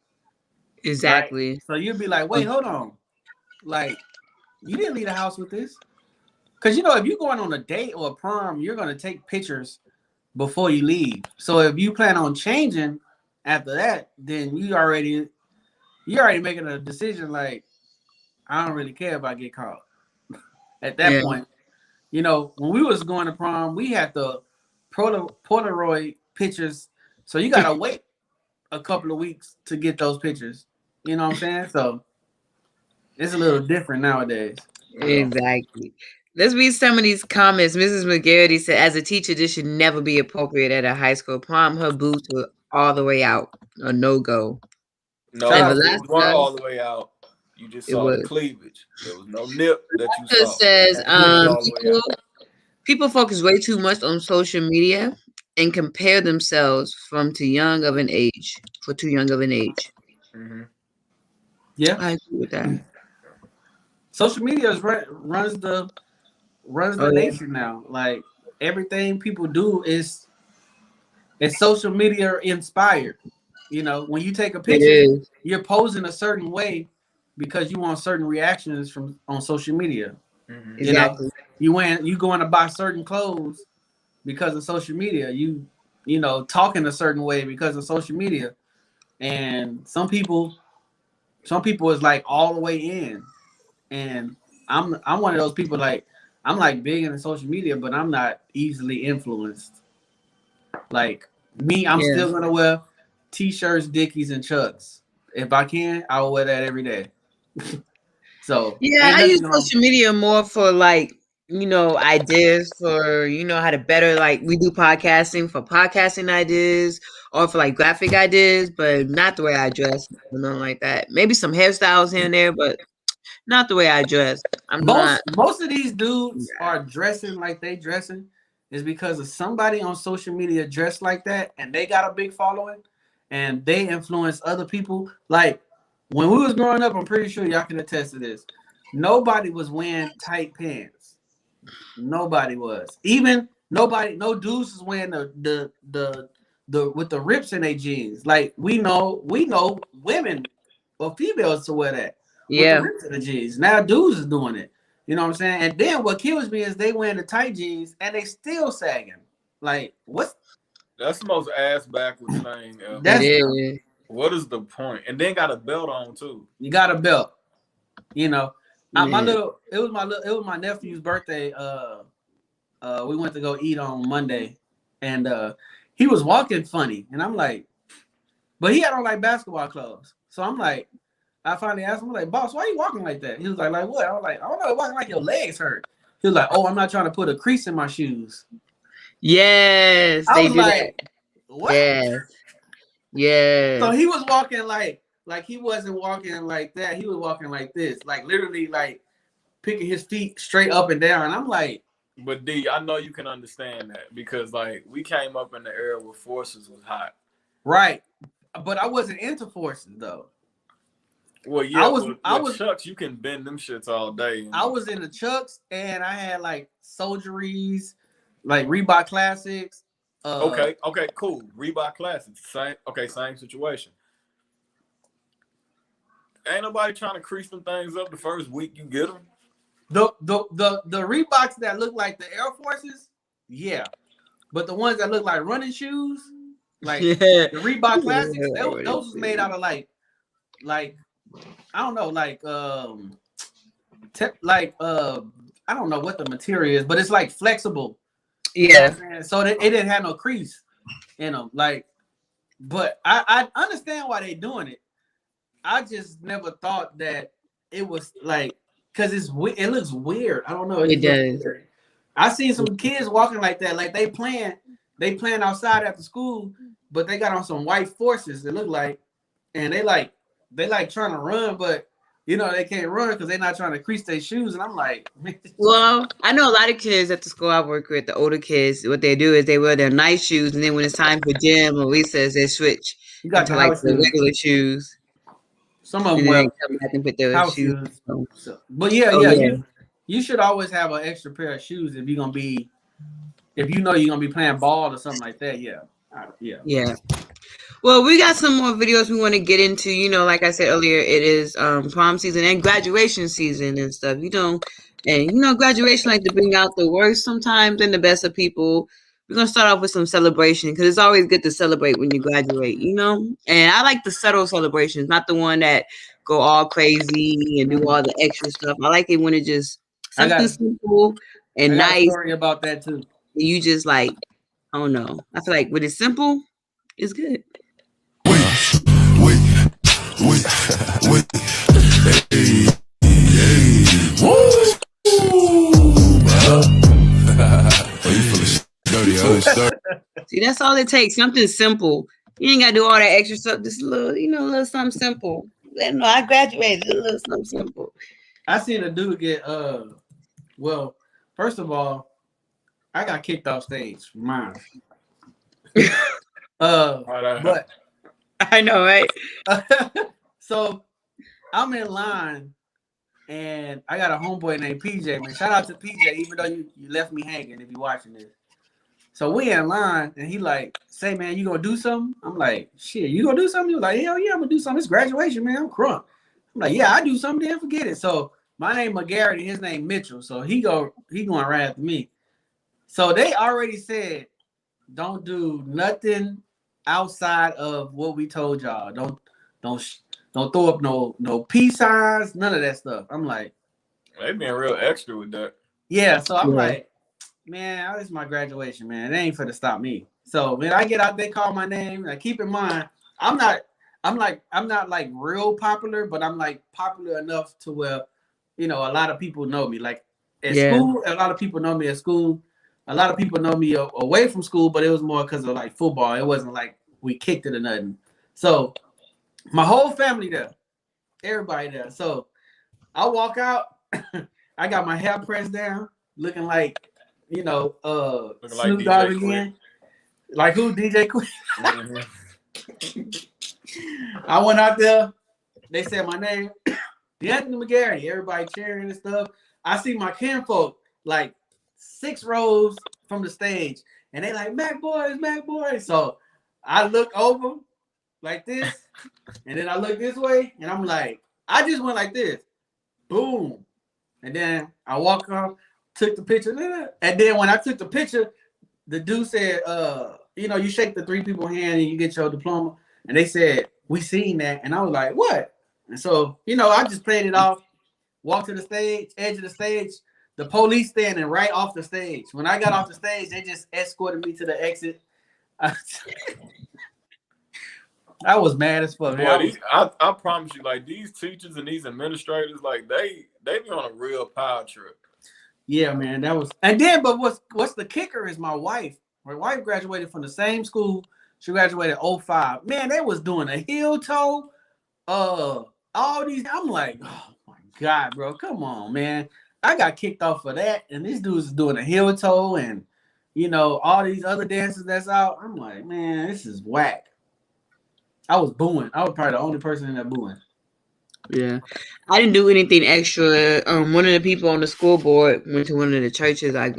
right? Exactly. So you'll be like, wait, hold on, like you didn't leave the house with this, because if you're going on a date or a prom, you're gonna take pictures before you leave. So if you plan on changing after that, then you're already making a decision like, I don't really care if I get caught. At that Yeah. point, when we was going to prom, we had the Polaroid pictures. So you gotta wait a couple of weeks to get those pictures. You know what I'm saying? So it's a little different nowadays. Yeah. Exactly. Let's read some of these comments. Mrs. McGarity said, as a teacher, this should never be appropriate at a high school prom. Her boots were all the way out. A no-go. Shout No, And out it to wasn't Velasquez, all the way out. You just it saw the was. cleavage. There was no nip that you Velasquez saw. says, It was all the way people, out. people focus way too much on social media and compare themselves for too young of an age. Mm-hmm. yeah. I agree with that. Social media runs the Oh, yeah. nation now. Like everything people do is social media inspired. When you take a It picture, is. you're posing a certain way because you want certain reactions from on social media. Mm-hmm. You know, Exactly. you going to buy certain clothes because of social media. Talking a certain way because of social media. And some people is like all the way in. And I'm one of those people, like I'm like big into social media, but I'm not easily influenced. Like me, I'm Yeah. still gonna wear T-shirts, Dickies, and Chucks. If I can, I will wear that every day. So Yeah, ain't I use nothing wrong. social media more for like, ideas for, how to better, like we do podcasting for podcasting ideas or for like graphic ideas, but not the way I dress or nothing like that. Maybe some hairstyles here and there, but not the way I dress. I'm not. Most of these dudes are dressing like they dressing is because of somebody on social media dressed like that and they got a big following and they influence other people. Like when we was growing up, I'm pretty sure y'all can attest to this. Nobody was wearing tight pants. Nobody was. Even nobody, no dudes was wearing the with the rips in their jeans. Like we know women or females to wear that with the Yeah. rips in the jeans. Now dudes is doing it. You know what I'm saying? And then what kills me is they wearing the tight jeans and they still sagging. Like what's That's the most ass backwards thing ever. It that's is. What is the point? And then got a belt on too. you got a belt. You know, Yeah. it was my nephew's birthday. We went to go eat on Monday, and he was walking funny, and I'm like, but he had on like basketball clothes, so I'm like, I finally asked him, I'm like, boss, why are you walking like that? He was like what? I was like, I don't know, walking like your legs hurt. He was like, oh, I'm not trying to put a crease in my shoes. Yes, I they was do that. like, what? Yes. Yes. So he was walking like he wasn't walking like that. He was walking like this, like literally like picking his feet straight up and down. And I'm like, But D, I know you can understand that because like we came up in the era where forces was hot. right. But I wasn't into forces though. Well, yeah, I was Chucks, you can bend them shits all day. I was in the Chucks and I had like soldieries, like Reebok Classics. Okay, cool. Reebok Classics, same situation. Ain't nobody trying to crease them things up the first week you get them. The Reeboks that look like the Air Forces, yeah. But the ones that look like running shoes, like the Reebok Classics, those was made out of like I don't know, I don't know what the material is, but it's like flexible. Yeah. You know so it didn't have no crease in them. Like, but I understand why they doing it. I just never thought that it was like because it looks weird. I don't know. It does. Weird. I seen some kids walking like that, like they playing outside after school, but they got on some white forces. It look like, and they like trying to run, but they can't run because they're not trying to crease their shoes. And I'm like, well, I know a lot of kids at the school I work with, the older kids, what they do is they wear their nice shoes, and then when it's time for gym or recess, they switch into like the regular shoes. Some of them and then come back and put their house shoes. So, but yeah. You should always have an extra pair of shoes if you're gonna be playing ball or something like that. Yeah. Well, we got some more videos we want to get into. Like I said earlier, it is prom season and graduation season and stuff. And graduation like to bring out the worst sometimes and the best of people. We're gonna start off with some celebration because it's always good to celebrate when you graduate, And I like the subtle celebrations, not the one that go all crazy and do all the extra stuff. I like it when it just something simple and nice. I got a story about that too. You just like, I don't know. I feel like when it's simple, it's good. Wait. See, that's all it takes. Something simple. You ain't gotta do all that extra stuff. Just a little, little something simple. Let them know I graduated. A little something simple. I seen a dude get well, first of all, I got kicked off stage for mine. But I know, right? So I'm in line and I got a homeboy named PJ, man. Shout out to PJ, even though you left me hanging if you're watching this. So we in line and he like, say, man, you gonna do something? I'm like, shit, you gonna do something? He was like, hell yeah, I'm gonna do something. It's graduation, man. I'm crunk. I'm like, yeah, I do something, then forget it. So my name McGarrett and his name Mitchell. So he going right after me. So they already said, don't do nothing outside of what we told y'all. Don't throw up no peace signs, none of that stuff. I'm like, they being real extra with that. Yeah, so I'm like, man, this is my graduation, man. It ain't for to stop me. So when I get out, they call my name. Like, keep in mind, I'm not. I'm not like real popular, but I'm like popular enough to where, a lot of people know me. Like at Yeah. school, a lot of people know me at school. A lot of people know me away from school, but it was more because of like football. It wasn't like we kicked it or nothing. So my whole family there, everybody there. So I walk out, I got my hair pressed down, looking like, Looking like Snoop Dogg DJ Quick. again. Like who? DJ Quick. Mhm. I went out there. They said my name, Anthony McGarry. Everybody cheering and stuff. I see my kinfolk like 6 rows from the stage, and they like Mac boys, Mac boys. So I look over like this, and then I look this way, and I'm like, I just went like this, boom, and then I walk up, took the picture, and then when I took the picture, the dude said, you shake the 3 people's hand and you get your diploma, and they said we seen that, and I was like, what? And so I just played it off, walked to the stage, edge of the stage. The police standing right off the stage. When I got off the stage, they just escorted me to the exit. I was mad as fuck. Boy, I promise you, like these teachers and these administrators, like they be on a real power trip. Yeah, man, that was. And then, but what's the kicker is my wife. My wife graduated from the same school. She graduated 05. Man, they was doing a heel toe. All these. I'm like, oh my god, bro, come on, man. I got kicked off for that, and this dude's doing a heel toe, and all these other dances that's out. I'm like, man, this is whack. I was booing. I was probably the only person in that booing. Yeah, I didn't do anything extra. One of the people on the school board went to one of the churches I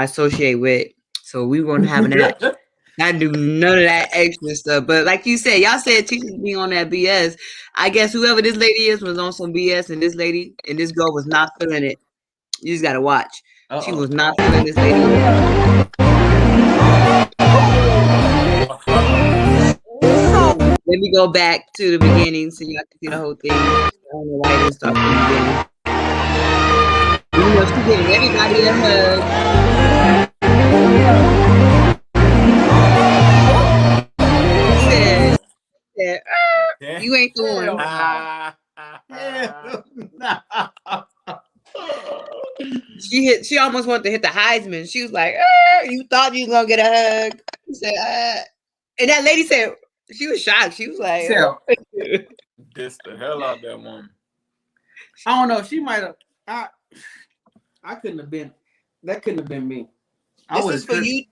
associate with, so we weren't having that. I do none of that extra stuff. But like you said, y'all said teachers be on that BS. I guess whoever this lady is was on some BS, and this lady and this girl was not feeling it. You just gotta watch. She was not feeling this lady. Let me go back to the beginning so y'all can see the whole thing. I don't know why I didn't start from the beginning. She giving everybody a hug. Said, you ain't the one. She almost wanted to hit the Heisman. She was like, you thought you was gonna get a hug. She said, and that lady said she was shocked. She was like, Diss the hell out that woman. I don't know. She might have. I couldn't have been. That couldn't have been me. This is for you.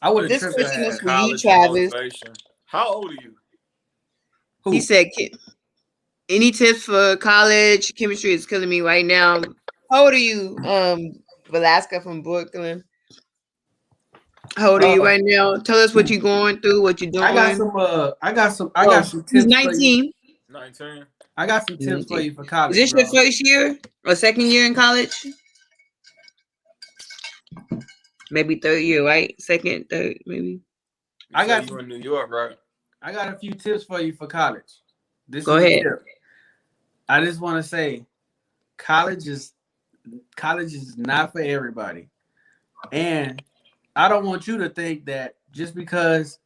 I would have. This question is for you, College Travis. motivation. How old are you? Who? He said, any tips for college? Chemistry is killing me right now. How old are you, Velasca from Brooklyn? How old are you right now? Tell us what you're going through, what you're doing. I got some tips. He's 19. 19. I got some tips for you for college. Is this your first year or second year in college? Maybe third year, right? Second, third, maybe. I got you in New York, right? I got a few tips for you for college. Go ahead. I just want to say, college is not for everybody, and I don't want you to think that just because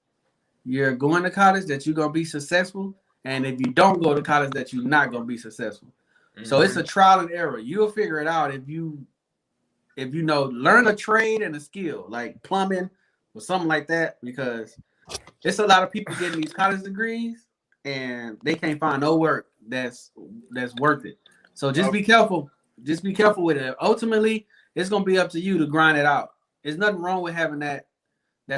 you're going to college that you're gonna be successful, and if you don't go to college that you're not gonna be successful. Mm-hmm. So it's a trial and error. You'll figure it out if you learn a trade and a skill like plumbing or something like that, because it's a lot of people getting these college degrees and they can't find no work that's worth it. So just be careful. Just be careful with it. Ultimately, it's gonna be up to you to grind it out. There's nothing wrong with having that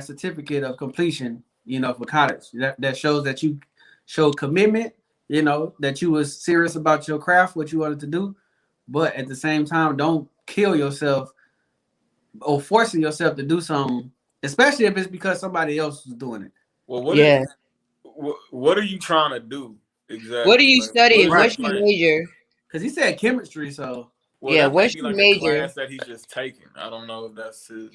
certificate of completion, for college. That shows that you showed commitment, that you was serious about your craft, what you wanted to do. But at the same time, don't kill yourself or forcing yourself to do something, especially if it's because somebody else was doing it. Well, what are you trying to do exactly? What are you studying? What's your major? Because he said chemistry, so what's your major? A class that he's just taking. I don't know if that's his.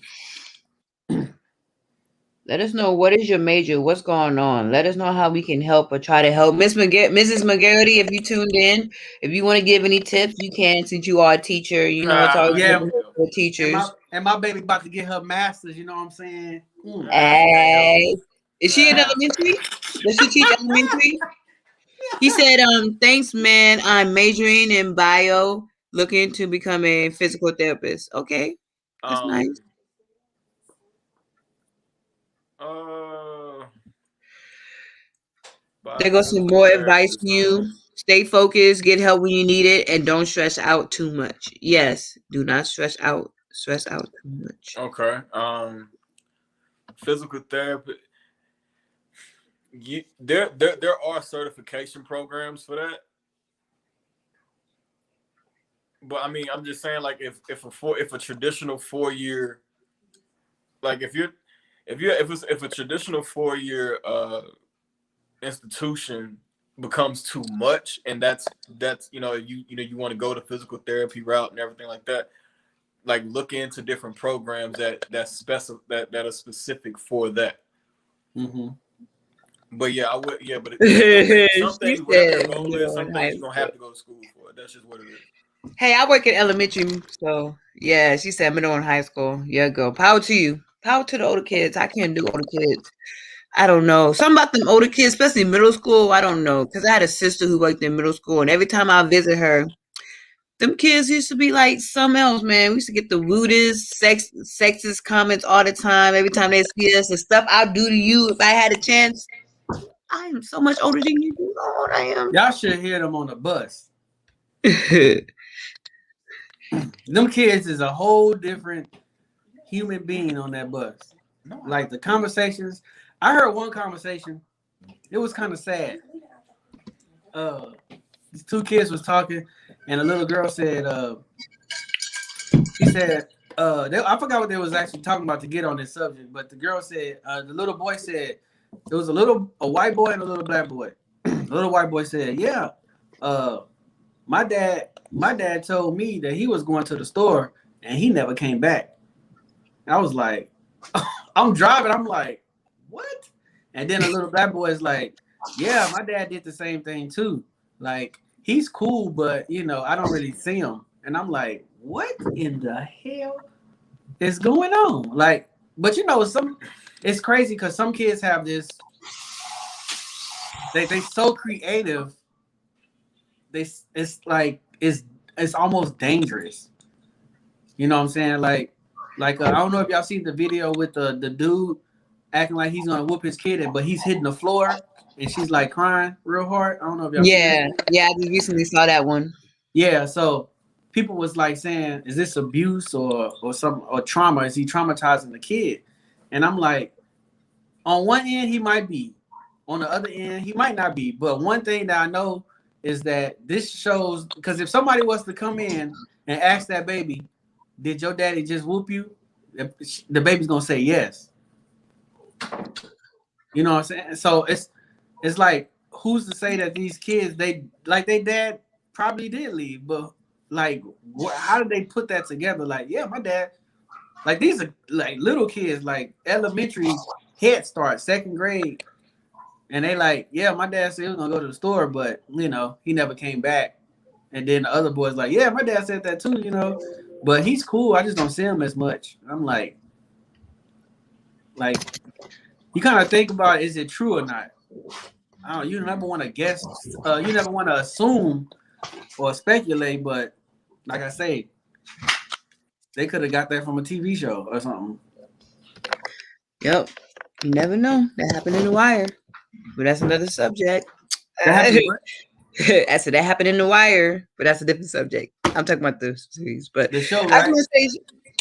Let us know what is your major, what's going on. Let us know how we can help or try to help. Mrs. McGarity, if you tuned in, if you want to give any tips, you can, since you are a teacher. It's always for teachers. And my baby about to get her master's, you know what I'm saying? Hey. Is she in elementary? Does she teach elementary? He said, thanks, man. I'm majoring in bio, looking to become a physical therapist. Okay, that's nice. Uh, There goes some more advice for you. Stay focused, get help when you need it, and don't stress out too much. Yes, do not stress out. Stress out too much. Okay. Physical therapy. There are certification programs for that. But I mean, I'm just saying, like, if a traditional 4 year, like if a traditional 4 year institution becomes too much, and that's you want to go the physical therapy route and everything like that, like look into different programs that are specific for that. Mm-hmm. But yeah, I would. Yeah, but some She things, whatever your said goal is, some middle and high things you're gonna school. have to go to school for. That's just what it is. Hey, I work in elementary, so yeah, she said middle and high school. Yeah, go. Power to you. Power to the older kids. I can't do older kids. I don't know. Something about them older kids, especially middle school. I don't know. Because I had a sister who worked in middle school, and every time I visit her, them kids used to be like something else, man. We used to get the rudest, sexist comments all the time. Every time they see us, the stuff I'll do to you if I had a chance. I am so much older than you. You know what I am. Y'all should hear them on the bus. Them kids is a whole different human being on that bus. Like the conversations. I heard one conversation. It was kind of sad. These two kids was talking, and a little girl said, he said, I forgot what they was actually talking about to get on this subject, but the girl said, the little boy said, there was a white boy and a little black boy. The little white boy said, yeah, my dad told me that he was going to the store and he never came back. I was like, I'm driving. I'm like, what? And then a little black boy is like, yeah, my dad did the same thing too. Like, he's cool, but I don't really see him. And I'm like, what in the hell is going on? Like, but it's crazy because some kids have this, they so creative. It's like it's almost dangerous. You know what I'm saying? Like I don't know if y'all seen the video with the dude acting like he's gonna whoop his kid, but he's hitting the floor and she's like crying real hard. I don't know if y'all seen that. Yeah, I just recently saw that one. Yeah, so people was like saying, is this abuse or trauma? Is he traumatizing the kid? And I'm like, on one end he might be, on the other end he might not be. But one thing that I know is that this shows, because if somebody was to come in and ask that baby, did your daddy just whoop you? The baby's gonna say yes. You know what I'm saying? So it's like, who's to say that these kids, they dad probably did leave, but like, how did they put that together? Like, yeah, my dad, like, these are like little kids, like elementary, head start, second grade. And they like, yeah, my dad said he was gonna go to the store, but he never came back. And then the other boys like, yeah, my dad said that too, but he's cool. I just don't see him as much. I'm like, you kind of think about, is it true or not? I don't. You never want to guess. You never want to assume or speculate. But like I say, they could have got that from a TV show or something. Yep. You never know. That happened in The Wire. But that's another subject. I said that happened in The Wire, but that's a different subject. I'm talking about the series. But the show, I right?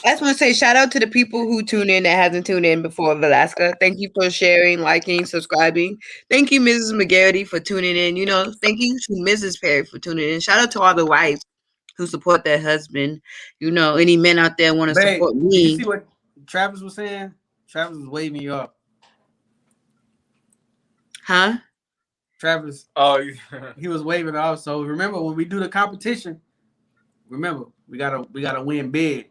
just want to say shout out to the people who tune in that hasn't tuned in before, Velasca. Thank you for sharing, liking, subscribing. Thank you, Mrs. McGarity, for tuning in. Thank you to Mrs. Perry for tuning in. Shout out to all the wives who support their husband. Any men out there want to support me. You see what Travis was saying? Travis was waving you up. Huh? Travis. Oh, yeah. He was waving off. So remember, when we do the competition, remember we gotta win big.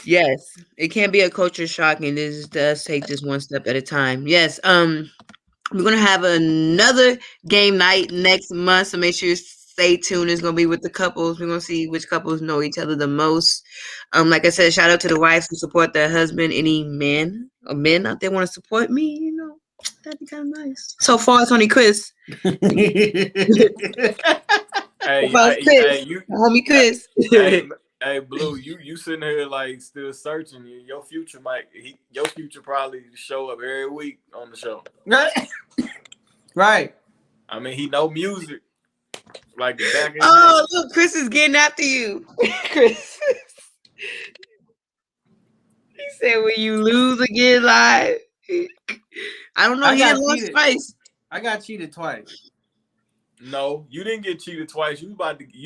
Yes, it can't be a culture shock, and this does take this one step at a time. Yes, we're gonna have another game night next month, so make sure you stay tuned. It's gonna be with the couples. We're gonna see which couples know each other the most. Like I said, shout out to the wives who support their husband. Any men or men out there want to support me, that'd be kind of nice. So far, it's only Chris. Hey, you, homie Chris. hey, Blue, you sitting here like still searching. Your future probably show up every week on the show. Right. I mean, he know music like the back of his Oh, hand. look, Chris is getting after you, Chris. He said, "When you lose again live." I don't know. He didn't lose twice. I got cheated twice. No, you didn't get cheated twice. You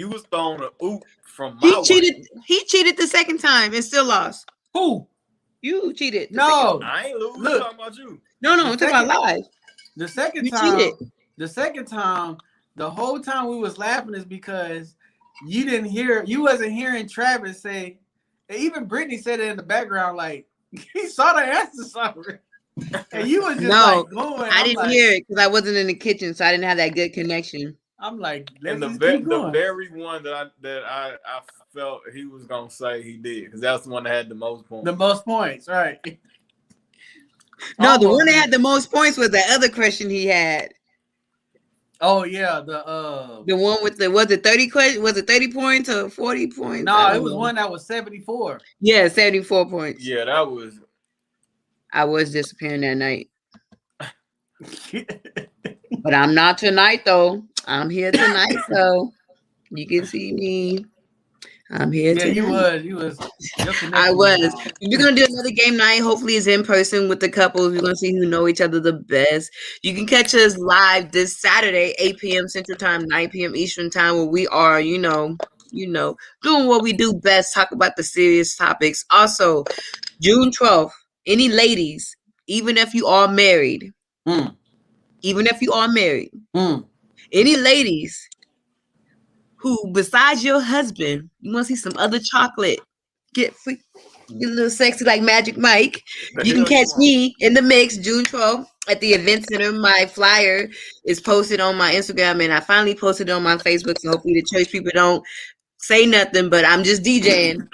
was thrown a oop from my He cheated the second time and still lost. Who? You cheated. No, I ain't lose. Look, talking about you. No, I'm talking about live. The second you time, cheated. The second time, the whole time we was laughing is because you wasn't hearing Travis say. Even Brittany said it in the background, like he saw the answers already. And you was just like going. I didn't hear it because I wasn't in the kitchen, so I didn't have that good connection. I'm like, and the very one that I felt he was gonna say he did, because that's the one that had the most points. The most points, right? No, the one that had the most points was the other question he had. Oh yeah, the one with was it 30 questions? Was it 30 points or 40 points? No, it was one that was 74. Yeah, 74 points. Yeah, that was. I was disappearing that night. But I'm not tonight though. I'm here tonight, so you can see me. I'm here tonight. You was. I was. We're gonna do another game night. Hopefully, it's in person with the couples. We're gonna see who know each other the best. You can catch us live this Saturday, 8 p.m. Central Time, 9 p.m. Eastern Time, where we are, doing what we do best, talk about the serious topics. Also, June 12th, any ladies, even if you are married, any ladies who, besides your husband, you want to see some other chocolate, get a little sexy like Magic Mike, you can catch me in the mix June 12th at the event center. My flyer is posted on my Instagram, and I finally posted it on my Facebook, so hopefully the church people don't say nothing, but I'm just DJing.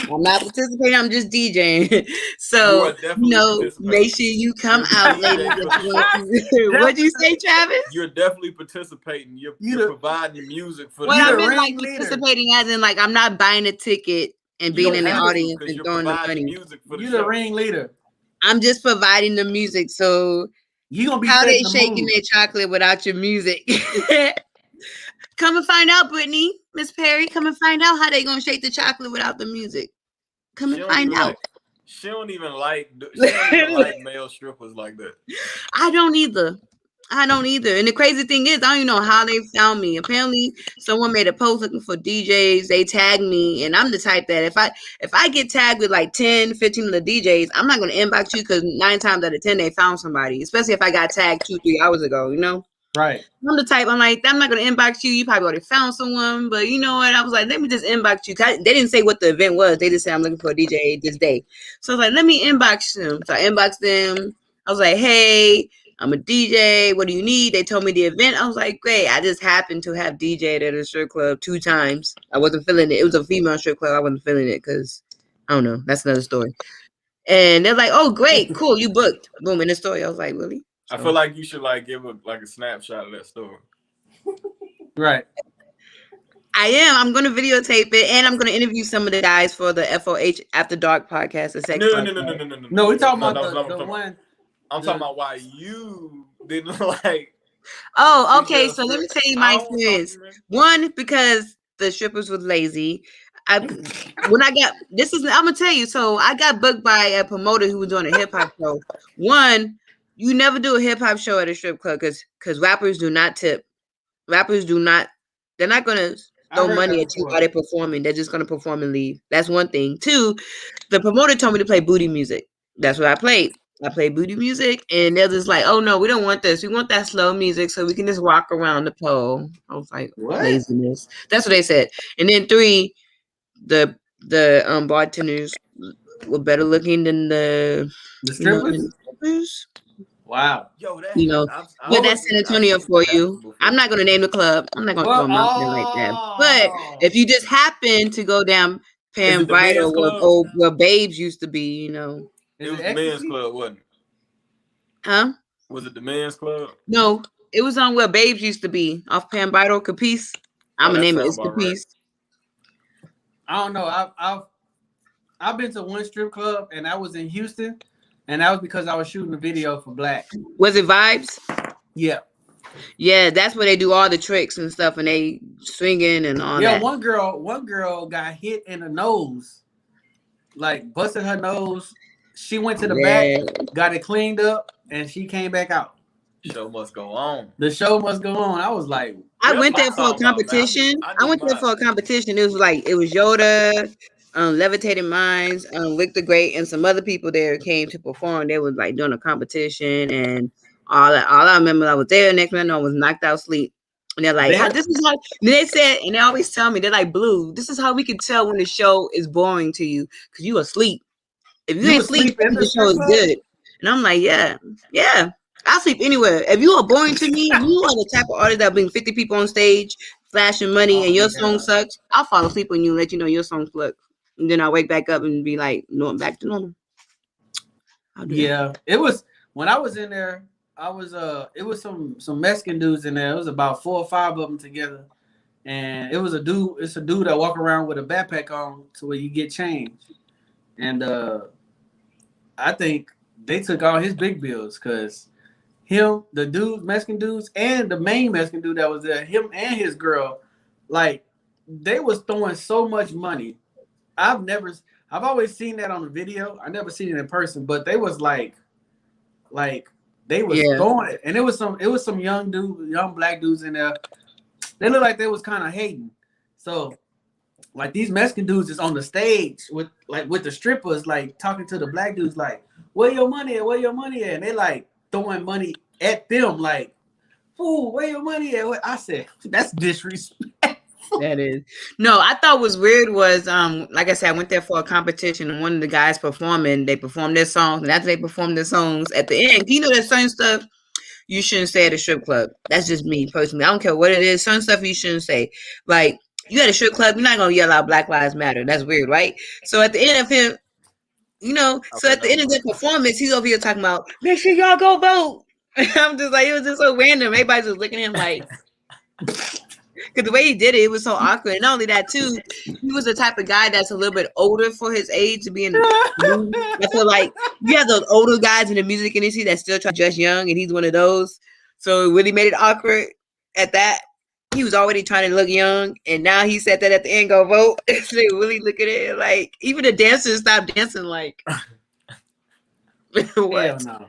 I'm not participating, I'm just DJing. So, make sure you come out, ladies. What'd you say, Travis? You're definitely participating. You're providing music for the I mean, like participating as in like I'm not buying a ticket and being in the audience and throwing the money. You're the ringleader. I'm just providing the music. So you gonna be how they shaking their chocolate without your music? Come and find out, Brittany, Miss Perry. Come and find out how they gonna shake the chocolate without the music. Come and find out. She don't even like male strippers like that. I don't either. And the crazy thing is, I don't even know how they found me. Apparently, someone made a post looking for DJs. They tagged me, and I'm the type that if I get tagged with like 10, 15 of the DJs, I'm not gonna inbox you because 9 times out of 10 they found somebody. Especially if I got tagged 2-3 hours ago, Right. I'm the type, I'm like, I'm not going to inbox you. You probably already found someone, but you know what? I was like, let me just inbox you. They didn't say what the event was. They just said, I'm looking for a DJ this day. So I was like, let me inbox them. So I inboxed them. I was like, hey, I'm a DJ. What do you need? They told me the event. I was like, great. I just happened to have DJed at a strip club 2 times. I wasn't feeling it. It was a female strip club. I wasn't feeling it because, I don't know. That's another story. And they're like, oh, great. Cool. You booked. Boom. In the story. I was like, really? I feel like you should give a snapshot of that story. Right. I am. I'm going to videotape it, and I'm going to interview some of the guys for the FOH After Dark podcast. No. We're talking about the one. I'm talking about why you didn't like. Oh, okay. So let me tell you my experience. One, because the strippers was lazy. I'm gonna tell you. So I got booked by a promoter who was doing a hip hop show. One. You never do a hip hop show at a strip club because rappers do not tip. Rappers do not. They're not gonna throw money at you while they're performing. They're just gonna perform and leave. That's one thing. 2, the promoter told me to play booty music. That's what I played. I played booty music, and they're just like, "Oh no, we don't want this. We want that slow music so we can just walk around the pole." I was like, what? Laziness. That's what they said. And then 3, the bartenders were better looking than the strippers. Wow. Yo, that You know, I've but What seen was that's San it. I've Antonio seen for it happen you. before. I'm not gonna name the club. I'm not gonna throw well? them out there like that. But Oh, if you just happen to go down Is Pan it the men's Bridal club? where babes used to be, you know. It is it was the men's ecstasy? club, wasn't it? Huh? Was it the men's club? No, it was on where babes used to be off Pan Bridal, Capice. I'm Oh, gonna that name it. sounds It's about right. Capice. I don't know. I've been to one strip club, and I was in Houston, and that was because I was shooting a video for Black. Was it Vibes? Yeah, Yeah, that's where they do all the tricks and stuff, and they swinging and all yeah. that. One girl got hit in the nose, like busted her nose. She went to the back, Yeah, got it cleaned up, and she came back out. Show must go on. The show must go on. I was like, I That's went what there I'm for a talking about, man. competition. I I need went there my for a competition. It was Yoda, Levitating Minds, Wick the Great, and some other people there came to perform. They was like doing a competition and all that. All I remember, I was there. Next minute, I was knocked out asleep. And they're like, there. this is how they said, and they always tell me, they're like, Blue, this is how we can tell when the show is boring to you because you asleep. If you You ain't was sleep, asleep in the the show strip is club? good. And I'm like, yeah, yeah. I'll sleep anywhere. If you are boring to me, if you are the type of artist that bring 50 people on stage, flashing money, Oh and your my song god. sucks, I'll fall asleep on you and let you know your song sucks. And then I'll wake back up and be like, no, I'm back to normal. I'll do that. Yeah, it was when I was in there. I was it was some Mexican dudes in there. It was about 4 or 5 of them together, and it was a dude. It's a dude that walk around with a backpack on to where you get changed, and I think they took all his big bills because him, the dude, Mexican dudes, and the main Mexican dude that was there, him and his girl, like they was throwing so much money. I've never, I've always seen that on the video. I never seen it in person, but they was like they was Yeah. throwing it, and it was some young dude, young black dudes in there. They looked like they was kind of hating. So like these Mexican dudes is on the stage with the strippers, like talking to the black dudes, like, where your money at? Where your money at? And they like throwing money at them, like, fool, where your money at? I said, that's disrespect. That is. No, I thought was weird was like I said, I went there for a competition and one of the guys performing, they performed their songs, and after they performed their songs at the end, you know there's certain stuff you shouldn't say at a strip club. That's just me personally. I don't care what it is, certain stuff you shouldn't say. Like you at a strip club, you're not gonna yell out Black Lives Matter. That's weird, right? So at the end of him, so okay, at the never end of the mind. performance, he's over here talking about make sure y'all go vote. I'm just like, it was just so random. Everybody's just looking at him like, because the way he did it, it was so awkward. And not only that, too, he was the type of guy that's a little bit older for his age to be in the music. I feel like you have those older guys in the music industry that still try to dress young, and he's one of those. So it really made it awkward at that. He was already trying to look young, and now he said that at the end, go vote. So they really look at it like, even the dancers stopped dancing like, Hell what? no.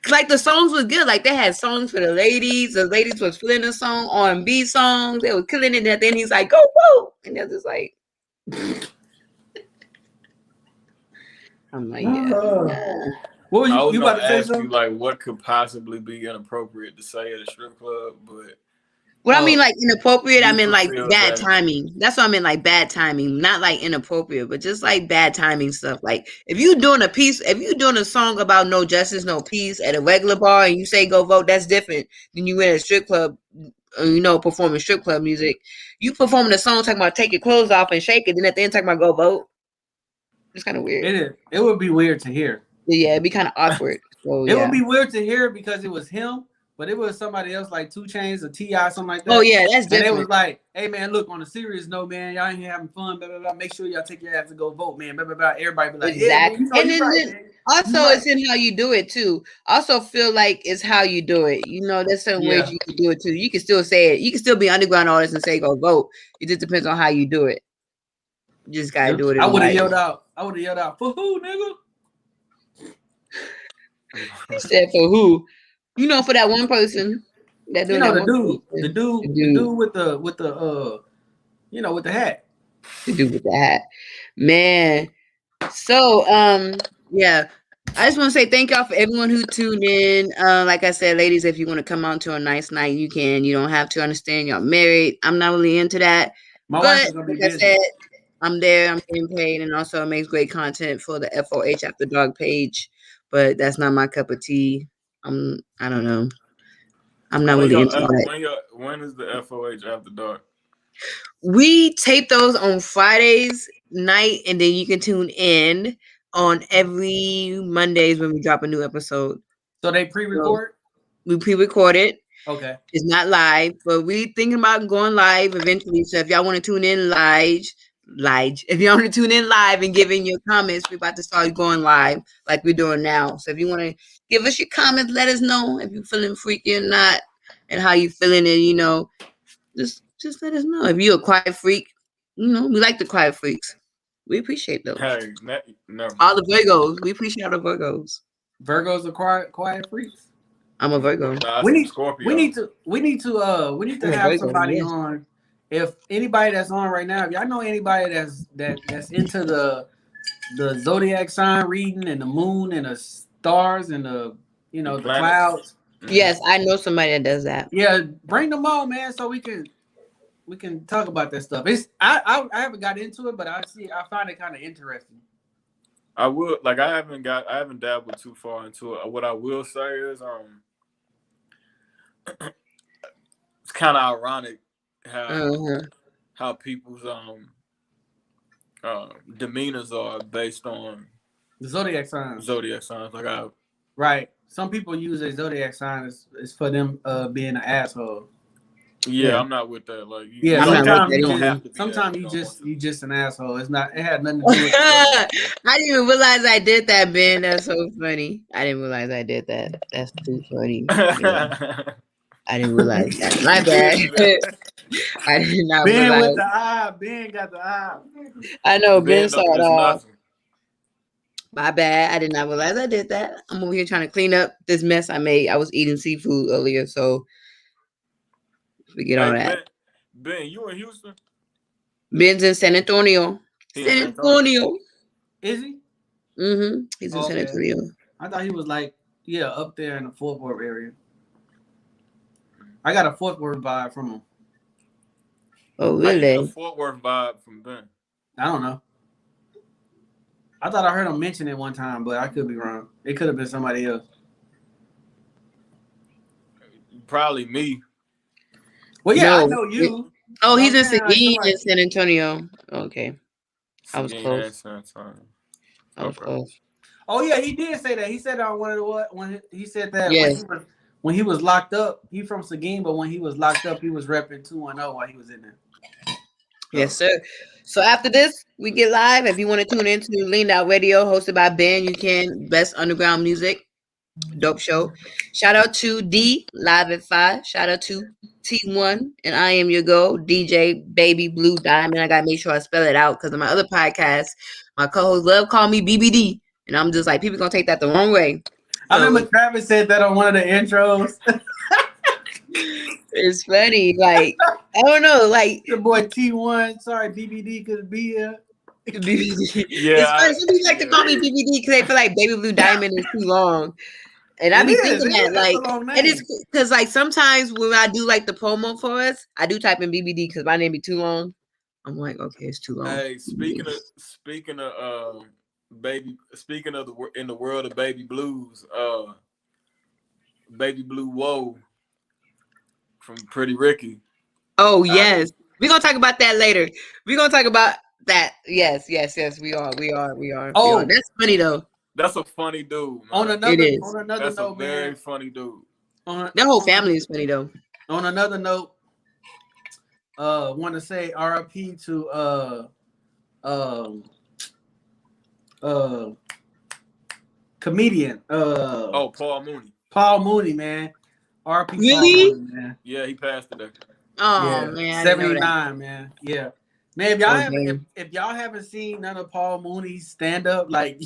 Like the songs was good. Like they had songs for the ladies. The ladies was feeling the song, R&B songs. They were killing it. And then he's like, "Go vote!" And they're just like, I'm like, yeah. What was I was you about gonna to say ask you something? like what could possibly be inappropriate to say at a strip club, but What I mean, like inappropriate, I you mean like fulfilled bad that. timing. That's what I mean, like bad timing. Not like inappropriate, but just like bad timing stuff. Like if you doing a song about no justice, no peace at a regular bar and you say go vote, that's different than you in a strip club, performing strip club music. You performing a song talking about take your clothes off and shake it, then at the end talking about go vote. It's kind of weird. It is. It would be weird to hear. Yeah, it'd be kind of awkward. So It yeah. would be weird to hear because it was him, but it was somebody else like 2 Chainz or T.I., something like that. Oh yeah, that's And it different. was like, hey man, look, on a serious note, man, y'all ain't here having fun, blah, blah, blah. Make sure y'all take your ass to go vote, man, blah, blah, blah. Everybody be like, yeah, man, Exactly. you know, And you're then, right, then man. also You right. it's in how you do it too. I also feel like it's how you do it. There's certain ways Yeah. you can do it too. You can still say it. You can still be underground artist and say go vote. It just depends on how you do it. You just gotta do it I in the would have right yelled way. out. I would have yelled out, for who, nigga? He said for who? For that one person that You doing know, that the one dude, person. the dude, The the dude, dude with the with the hat. the dude with the hat. Man. So yeah. I just want to say thank y'all for everyone who tuned in. Like I said, ladies, if you want to come out to a nice night, you can. You don't have to understand y'all married. I'm not really into that. My wife But is gonna be like I busy. said, I'm there. I'm getting paid, and also it makes great content for the FOH After Dark page. But that's not my cup of tea. I don't know. I'm not really into all that. When is the FOH after dark? We tape those on Fridays night, and then you can tune in on every Mondays when we drop a new episode. So they pre-record? We pre-record it. Okay. It's not live, but we thinking about going live eventually. So if y'all want to tune in live, if y'all want to tune in live and give in your comments, we're about to start going live like we're doing now. So if you want to give us your comments, let us know if you're feeling freaky or not, and how you feeling, and just let us know. If you're a quiet freak, we like the quiet freaks. We appreciate those. Hey, never. All the Virgos, we appreciate all the Virgos. Virgos are quiet freaks. I'm a Virgo. We need to have somebody on. If anybody that's on right now, if y'all know anybody that's into the zodiac sign reading and the moon and the stars and the clouds. Yes, I know somebody that does that. Yeah, bring them on, man, so we can talk about that stuff. I haven't got into it, but I find it kind of interesting. I would I haven't dabbled too far into it. What I will say is it's kind of ironic how people's demeanors are based on the zodiac signs. Right. Some people use a zodiac sign as for them being an asshole. Yeah, I'm not with that. Like, sometimes you just an asshole. It had nothing to do with it. I didn't even realize I did that, Ben. That's so funny. I didn't realize I did that. That's too funny. Yeah. I didn't realize that. My bad. I did not Ben realize. with the eye. Ben got the eye. I know Ben saw it off. My bad. I did not realize I did that. I'm over here trying to clean up this mess I made. I was eating seafood earlier, so forget all that. Ben, you in Houston? Ben's in San Antonio. San Antonio. Is he? Mm-hmm. He's in San Antonio. I thought he was up there in the Fort Worth area. I got a Fort Worth vibe from him. Oh, really? A Fort Worth vibe from Ben. I don't know. I thought I heard him mention it one time, but I could be wrong. It could have been somebody else. Probably me. Well, yeah, I know you. He's in Seguin in San Antonio. Okay. I was close. I was close. Oh, yeah, he did say that. He said on one of the when he said that when he was locked up. He from Seguin, but when he was locked up, he was repping 210 while he was in there. Yes, sir. So after this, we get live. If you want to tune into Leaned Out Radio, hosted by Ben, you can. Best underground music. Dope show. Shout out to D Live at 5. Shout out to T1 and I Am Your Go, DJ Baby Blue Diamond. I gotta make sure I spell it out because in my other podcast, my co-host love call me BBD, and I'm just like, people gonna take that the wrong way. I remember Travis said that on one of the intros. It's funny, like I don't know, like your boy T1. Sorry, BBD couldn't be here. BBD. Yeah, it's funny. Some people like to call me BBD because they feel like Baby Blue Diamond is too long. And I be thinking that, like, and it's because, like, sometimes when I do like the promo for us, I do type in BBD because my name be too long. I'm like, okay, it's too long. Hey, speaking of in the world of baby blues, Baby Blue Whoa from Pretty Ricky. Oh yes, we're gonna talk about that later. We're gonna talk about that. Yes, we are. Oh, that's funny though. That's a funny dude. Man. On another That's note, a very funny dude. Their whole family is funny though. On another note, want to say RIP to comedian Paul Mooney. Paul Mooney, man. RIP. Really? Paul Mooney, man. Yeah, he passed today. Oh yeah. man, 79, man. Yeah. Man, if y'all haven't seen none of Paul Mooney's stand up, like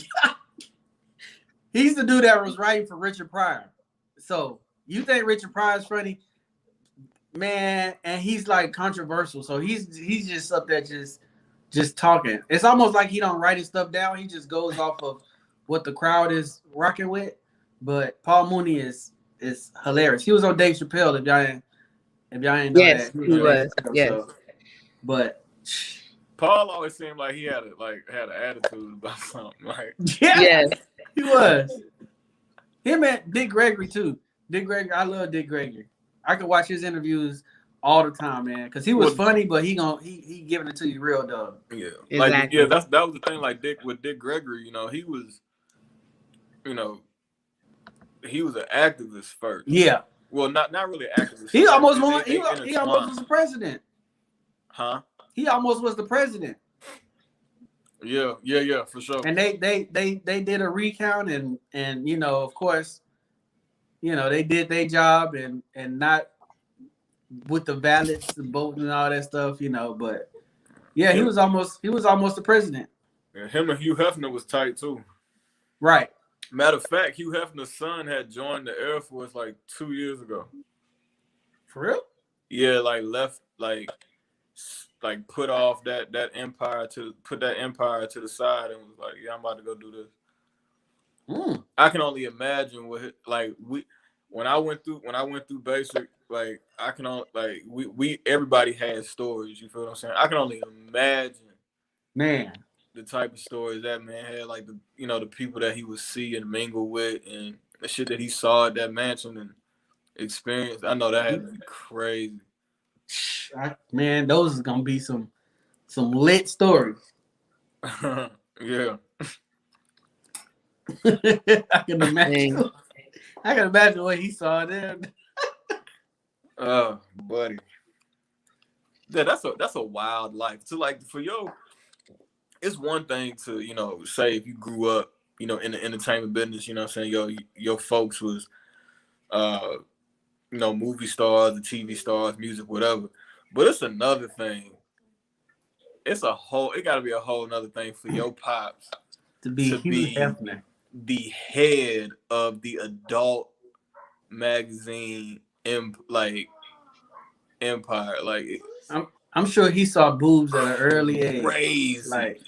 he's the dude that was writing for Richard Pryor. So you think Richard Pryor's funny, man? And he's like controversial. So he's just up there just talking. It's almost like he don't write his stuff down. He just goes off of what the crowd is rocking with. But Paul Mooney is hilarious. He was on Dave Chappelle. If y'all ain't know yes, that. He was. Yes. So, but Paul always seemed like he had an attitude about something. Like yes, he was. Him and Dick Gregory too. Dick Gregory, I love Dick Gregory. I could watch his interviews all the time, man, because he was funny, but he giving it to you real dog. Yeah, Exactly. like that was the thing. Like Dick Gregory, you know, he was, you know, he was an activist first. Yeah. Well, not really activist. He like, almost won. He almost was the president. Huh? He almost was the president. Yeah, for sure. And they did a recount and you know, of course, you know, they did their job and not with the ballots and voting and all that stuff, you know, but yeah, he was almost the president. Yeah, him and Hugh Hefner was tight too. Right. Matter of fact, Hugh Hefner's son had joined the Air Force like 2 years ago. For real? Yeah, like left, like put off that empire to the side and was like, yeah, I'm about to go do this. I can only imagine what when I went through basic, like I can only we everybody has stories. You feel what I'm saying? I can only imagine, man, the type of stories that man had, like the people that he would see and mingle with, and the shit that he saw at that mansion and experienced. I know that had to be crazy. Man, those is gonna be some lit stories. Yeah. I can imagine. I can imagine what he saw there. Oh, buddy. Yeah, that's a wild life. To like for it's one thing to, say if you grew up, in the entertainment business, you know what I'm saying, your folks was movie stars, the TV stars, music, whatever. But it's another thing. It gotta be a whole nother thing for your pops to be the head of the adult magazine empire. Like I'm sure he saw boobs at an early age. Crazy.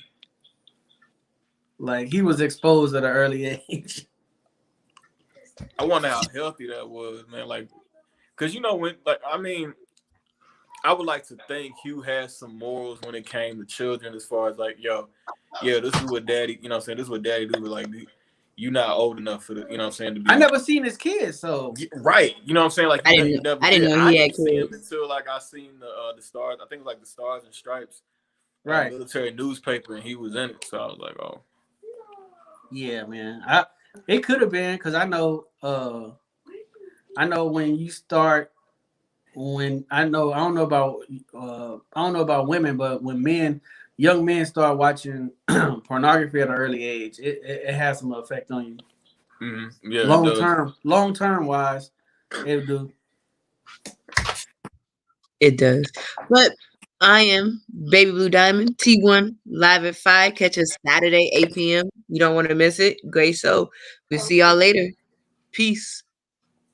Like he was exposed at an early age. I wonder how healthy that was, man. Like, cause I would like to think Hugh has some morals when it came to children, as far as like, this is what daddy, this is what daddy do, but like, you not old enough for the, to be. I never seen his kids, so right, you know what I'm saying? Like, I didn't know he had see him kids until like I seen the stars. I think it was like the Stars and Stripes, right? Military newspaper, and he was in it. So I was like, oh, yeah, man. It could have been because I know when you start. I don't know about women, but when young men start watching pornography at an early age, it has some effect on you. Mm-hmm. Yeah, long term wise, it do. It does. But I am Baby Blue Diamond T1 live at 5. Catch us Saturday 8 p.m. You don't want to miss it. Great show. We'll see y'all later. Peace.